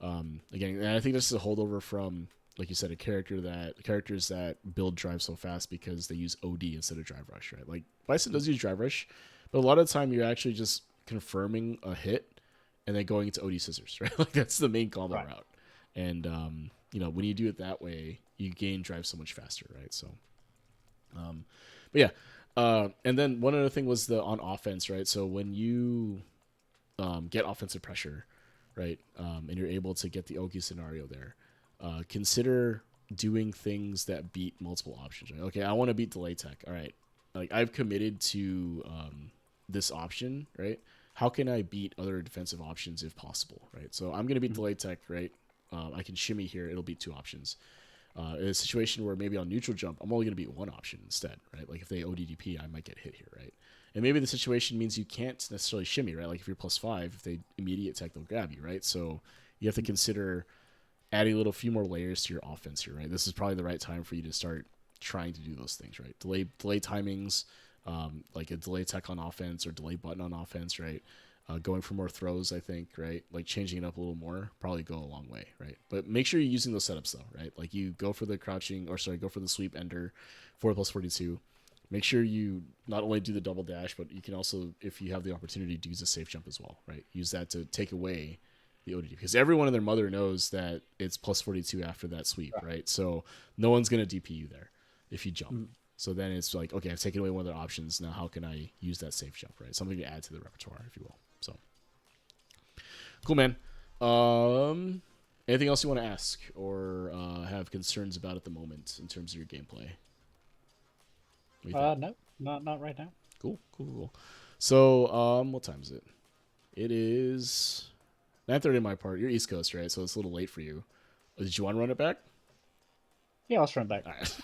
Again, and I think this is a holdover from, like you said, characters that build drive so fast because they use OD instead of drive rush, right? Like Bison does use drive rush, but a lot of the time you're actually just confirming a hit and then going into OD scissors, right? Like that's the main combo route. And you know, when you do it that way, you gain drive so much faster, right? So, but yeah, and then one other thing was on offense, right? So when you get offensive pressure, right, and you're able to get the Oki scenario there, consider doing things that beat multiple options, right? Okay, I want to beat delay tech. All right, like I've committed to this option, right? How can I beat other defensive options if possible, right? So I'm going to beat delay tech, right? I can shimmy here. It'll beat two options. In a situation where maybe on neutral jump, I'm only going to beat one option instead, right? Like if they ODDP, I might get hit here, right? And maybe the situation means you can't necessarily shimmy, right? Like if you're +5, if they immediate tech, they'll grab you, right? So you have to consider adding a few more layers to your offense here, right? This is probably the right time for you to start trying to do those things, right? Delay timings, like a delay tech on offense or delay button on offense, right? Going for more throws, I think, right? Like changing it up a little more, probably go a long way, right? But make sure you're using those setups though, right? Like you go for the go for the sweep ender, 4+42. Make sure you not only do the double dash, but you can also, if you have the opportunity, to use a safe jump as well, right? Use that to take away the ODD because everyone and their mother knows that it's +42 after that sweep, right? So no one's gonna DP you there if you jump. So then it's like, okay, I've taken away one of their options. Now how can I use that safe jump, right? Something to add to the repertoire, if you will. So cool, man. Anything else you want to ask or have concerns about at the moment in terms of your gameplay? No, not right now. Cool. So, what time is it? It is 9:30 in my part. You're East Coast, right? So it's a little late for you. Did you want to run it back? Yeah, let's run back. All right.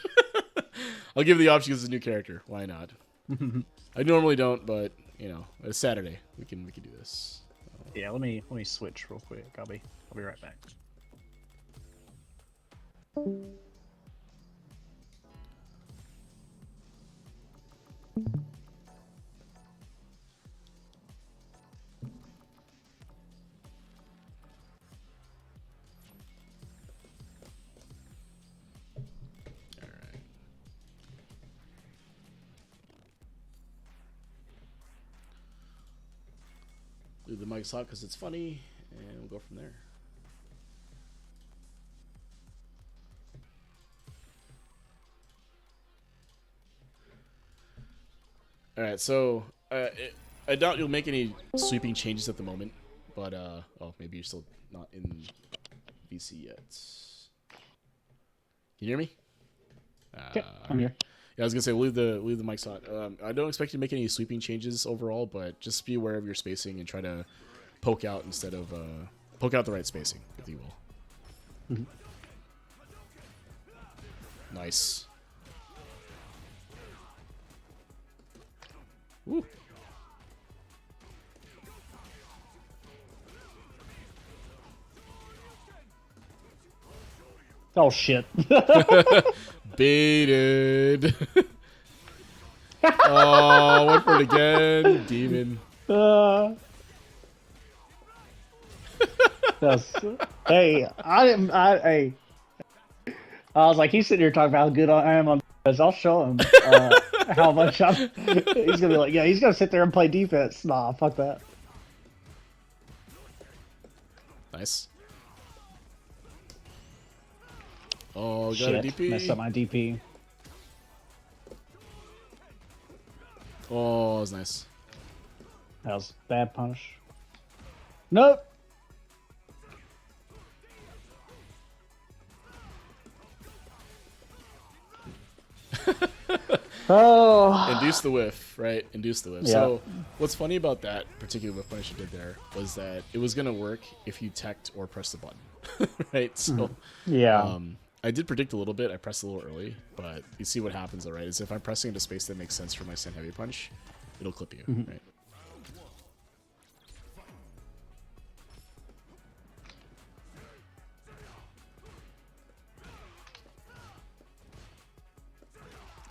I'll give the option because it's a new character. Why not? I normally don't, but you know, it's Saturday. We can do this. Yeah, let me switch real quick. I'll be right back. Leave the mics hot because it's funny, and we'll go from there. All right, so I doubt you'll make any sweeping changes at the moment, but oh, maybe you're still not in VC yet. Can you hear me? Okay, I'm here. Yeah, I was gonna say leave the mics hot. I don't expect you to make any sweeping changes overall, but just be aware of your spacing and try to poke out instead of poke out the right spacing, if you will. Nice. Woo. Oh shit. Baited. Oh, went for it again. Demon. Hey, I was like, he's sitting here talking about how good I am on defense. I'll show him how much I'm. He's gonna be like, yeah, he's gonna sit there and play defense. Nah, fuck that. Nice. Oh, got Shit, a DP. messed up my DP. Oh, that was nice. That was bad punish. Nope. Oh. Induce the whiff, right? Induce the whiff. Yeah. So what's funny about that particular whiff punish you did there was that it was going to work if you teched or pressed the button, right? So yeah. I did predict a little bit. I pressed a little early, but you see what happens, all right? Is if I'm pressing into space that makes sense for my stand heavy punch, it'll clip you, right?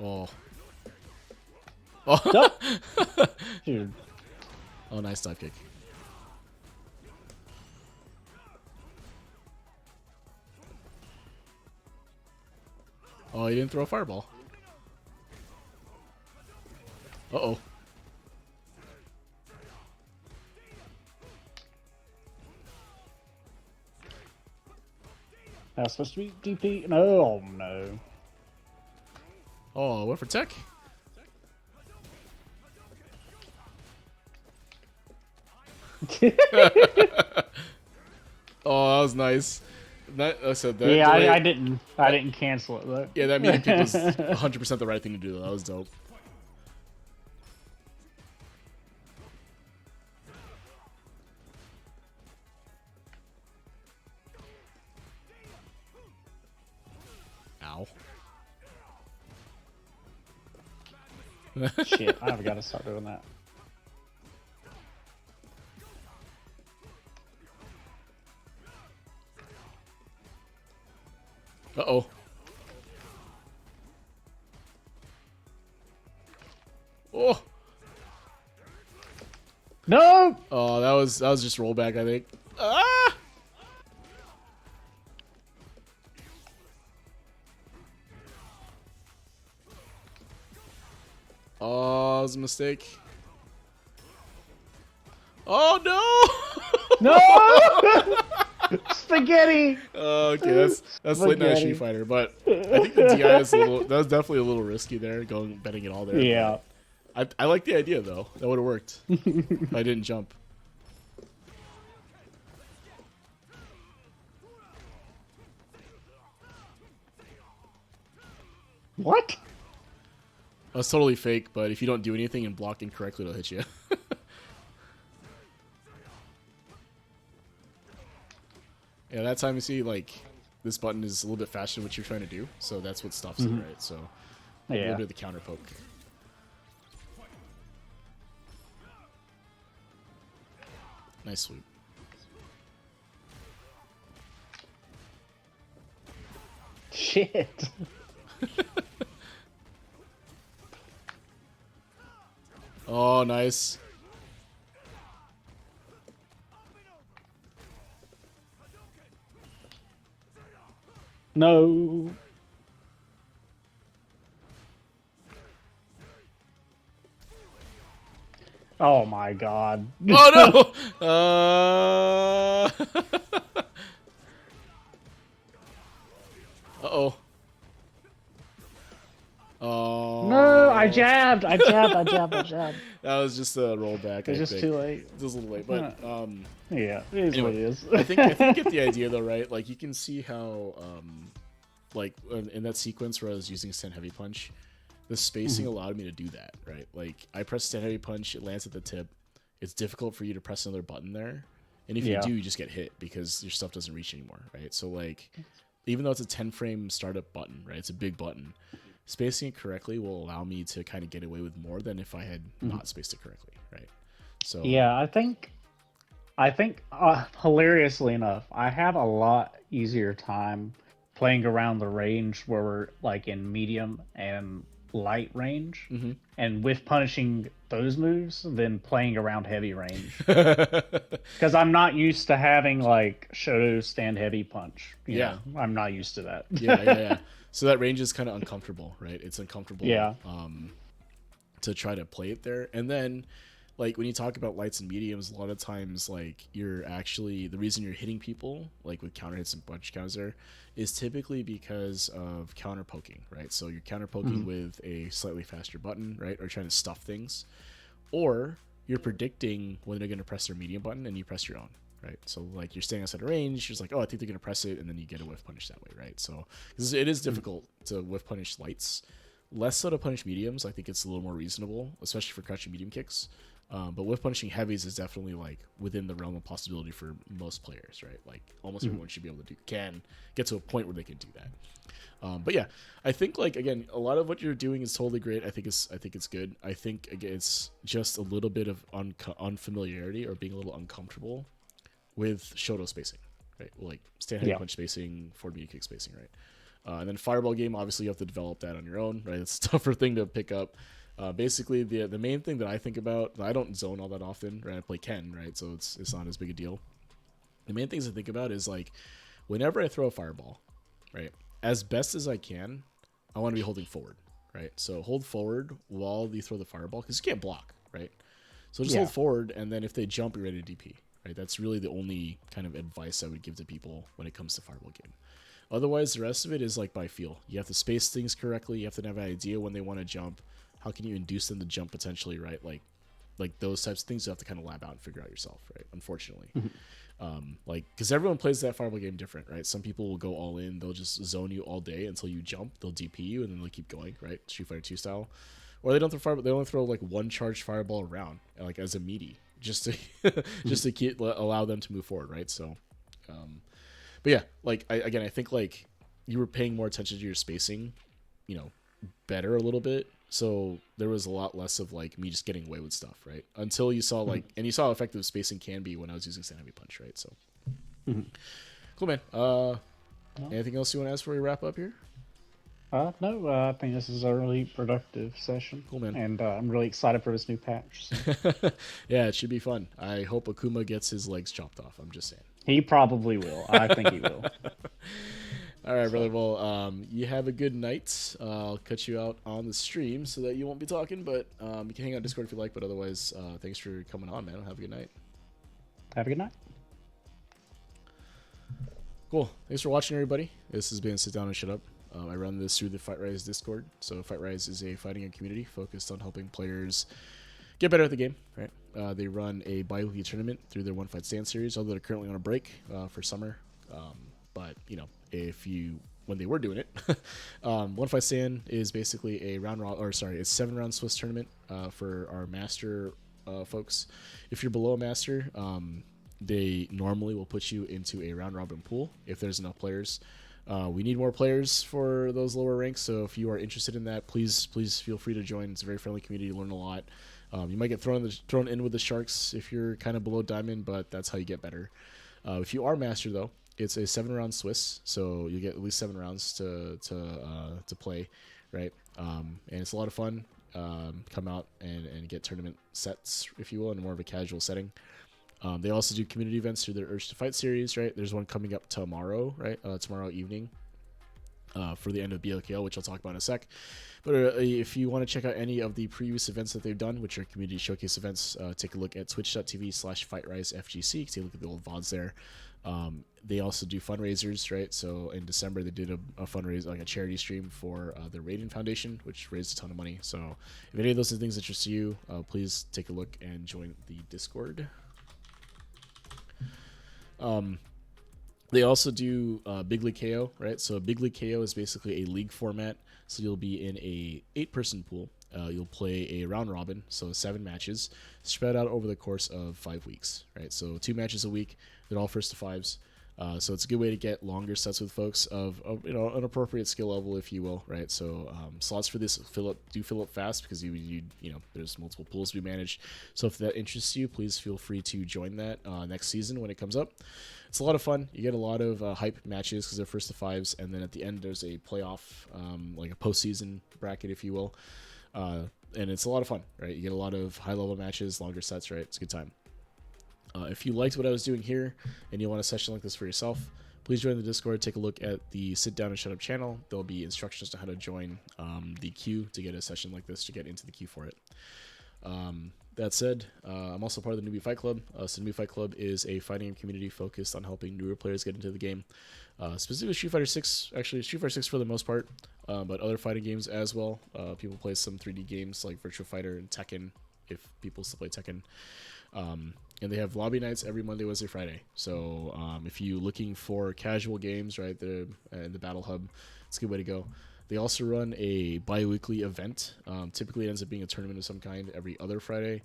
Oh. Oh. Dude. Oh, nice dive kick. Oh, he didn't throw a fireball. Uh-oh. That's supposed to be DP. No, no. Oh, went for tech. Oh, that was nice. Yeah, I didn't cancel it though. Yeah, that medium kick was 100% the right thing to do though. That was dope. Ow. Shit, I've got to start doing that. Uh-oh. Oh. No! Oh, that was just rollback, I think. Ah! Oh, that was a mistake. Oh no! No! Spaghetti! Okay, that's late night Street Fighter, but I think the DI is that was definitely a little risky there, betting it all there. Yeah. I like the idea though. That would have worked if I didn't jump. What? That's totally fake, but if you don't do anything and block incorrectly, it'll hit you. Yeah, that time you see, like, this button is a little bit faster than what you're trying to do, so that's what stops it, right? So, a little bit of the counter poke. Nice sweep. Shit. Oh, nice. No. Oh my god. Oh no! Uh-oh. Oh. No, I jabbed. That That was just a rollback. It's just too late. It was a little late, but yeah, it is anyway, what it is. I think you get the idea though, right? Like you can see how like in that sequence where I was using stand heavy punch, the spacing allowed me to do that, right? Like I press stand heavy punch, it lands at the tip. It's difficult for you to press another button there, and if you do, you just get hit because your stuff doesn't reach anymore, right? So like, even though it's a 10 frame startup button, right? It's a big button. Spacing it correctly will allow me to kind of get away with more than if I had not spaced it correctly, right? So yeah, I think hilariously enough, I have a lot easier time playing around the range where we're like in medium and light range and with punishing those moves than playing around heavy range, because I'm not used to having like Shoto stand heavy punch. You know, I'm not used to that. yeah. So that range is kind of uncomfortable, right? It's uncomfortable to try to play it there. And then like when you talk about lights and mediums, a lot of times like you're actually, the reason you're hitting people like with counter hits and punch counters there is typically because of counter poking, right? So you're counter poking with a slightly faster button, right? Or trying to stuff things, or you're predicting when they're going to press their medium button and you press your own, right? So like you're staying outside of range, you're just like, oh, I think they're going to press it, and then you get a whiff punish that way, right? So it is difficult to whiff punish lights, less so to punish mediums. I think it's a little more reasonable, especially for crouching medium kicks. But whiff punishing heavies is definitely like within the realm of possibility for most players, right? Like almost everyone should be able to can get to a point where they can do that. But yeah, I think like again, a lot of what you're doing is totally great. I think it's good. I think again, it's just a little bit of unfamiliarity or being a little uncomfortable with Shoto spacing, right? Like stand heavy Yeah. punch spacing, forward media kick spacing, right? And then fireball game, obviously you have to develop that on your own, right? It's a tougher thing to pick up. Basically, the main thing that I think about, I don't zone all that often, right? I play Ken, right? So it's not as big a deal. The main things I think about is like whenever I throw a fireball, right? As best as I can, I want to be holding forward, right? So hold forward while you throw the fireball because you can't block, right? So just hold forward, and then if they jump, you're ready to DP, right? That's really the only kind of advice I would give to people when it comes to fireball game. Otherwise, the rest of it is like by feel. You have to space things correctly. You have to have an idea when they want to jump. How can you induce them to jump potentially, right? Like those types of things you have to kind of lab out and figure out yourself, right? Unfortunately. Like, because everyone plays that fireball game different, right? Some people will go all in. They'll just zone you all day until you jump. They'll DP you, and then they'll keep going, right? Street Fighter 2 style. Or they don't throw fireball. They only throw like one charged fireball around, like as a meaty, just to just to allow them to move forward, right? So, but yeah, like I think like you were paying more attention to your spacing, better a little bit. So there was a lot less of like me just getting away with stuff, right? Until you saw like, and you saw how effective spacing can be when I was using stand heavy punch, right? So cool, man. Anything else you want to ask before we wrap up here? No, I think this is a really productive session. Cool, man. And I'm really excited for this new patch. So. Yeah, it should be fun. I hope Akuma gets his legs chopped off. I'm just saying. He probably will. I think he will. All right, brother. Well, you have a good night. I'll cut you out on the stream so that you won't be talking, but you can hang out on Discord if you like. But otherwise, thanks for coming on, man. Have a good night. Have a good night. Cool. Thanks for watching, everybody. This has been Sit Down and Shut Up. I run this through the Fight Rise Discord. So Fight Rise is a fighting game community focused on helping players get better at the game. Right? They run a bi-weekly tournament through their One Fight Stand series, although they're currently on a break for summer. But when they were doing it, One Fight Stand is basically a it's 7-round Swiss tournament for our master folks. If you're below a master, they normally will put you into a round robin pool if there's enough players. We need more players for those lower ranks, so if you are interested in that, please feel free to join. It's a very friendly community. You learn a lot. You might get thrown in with the sharks if you're kind of below diamond, but that's how you get better. If you are master, though, it's a 7-round Swiss, so you get at least 7 rounds to play, right? And it's a lot of fun. Come out and get tournament sets, if you will, in more of a casual setting. They also do community events through their Urge to Fight series, right? There's one coming up tomorrow, right? Tomorrow evening for the end of BLKL, which I'll talk about in a sec. But if you want to check out any of the previous events that they've done, which are community showcase events, take a look at twitch.tv/FightRiseFGC. You can take a look at the old VODs there. They also do fundraisers, right? So in December, they did a fundraiser, like a charity stream for the Radiant Foundation, which raised a ton of money. So if any of those things interest you, please take a look and join the Discord. They also do Big League KO, right? So Big League KO is basically a league format. So you'll be in a 8-person pool. You'll play a round robin, so 7 matches spread out over the course of 5 weeks, right? So 2 matches a week. They're all first to 5s. So it's a good way to get longer sets with folks of an appropriate skill level, if you will, right? So slots for this fill up fast because you there's multiple pools to be managed. So if that interests you, please feel free to join that next season when it comes up. It's a lot of fun. You get a lot of hype matches because they're first to 5s, and then at the end there's a playoff, like a postseason bracket, if you will. And it's a lot of fun, right? You get a lot of high level matches, longer sets, right? It's a good time. If you liked what I was doing here and you want a session like this for yourself, please join the Discord. Take a look at the Sit Down and Shut Up channel. There'll be instructions on how to join the queue to get a session like this, to get into the queue for it. That said, I'm also part of the Newbie Fight Club. So Newbie Fight Club is a fighting game community focused on helping newer players get into the game. Specifically Street Fighter 6, actually Street Fighter 6 for the most part, but other fighting games as well. People play some 3D games like Virtua Fighter and Tekken, if people still play Tekken. And they have lobby nights every Monday, Wednesday, Friday. So if you're looking for casual games, right, in the Battle Hub, it's a good way to go. They also run a bi-weekly event. Typically it ends up being a tournament of some kind every other Friday.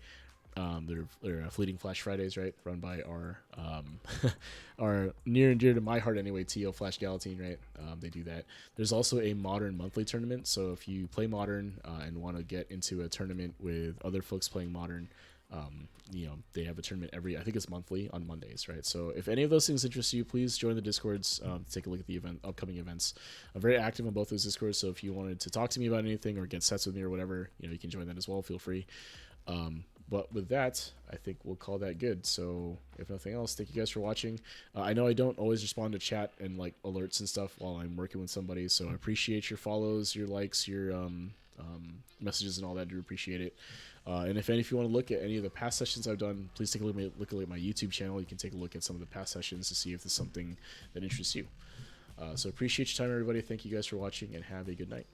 They're Fleeting Flash Fridays, right? Run by our our near and dear to my heart anyway, TO Flash Galatine, right? They do that. There's also a Modern monthly tournament. So if you play Modern and want to get into a tournament with other folks playing Modern, they have a tournament I think it's monthly on Mondays, right? So if any of those things interest you, please join the Discords, take a look at the upcoming events. I'm very active on both those Discords, so if you wanted to talk to me about anything or get sets with me or whatever, you can join that as well. Feel free. But with that, I think we'll call that good. So if nothing else, thank you guys for watching. I know I don't always respond to chat and like alerts and stuff while I'm working with somebody, so I appreciate your follows, your likes, your messages and all that. I do appreciate it. And if you want to look at any of the past sessions I've done, please take a look at my YouTube channel. You can take a look at some of the past sessions to see if there's something that interests you. So appreciate your time, everybody. Thank you guys for watching, and have a good night.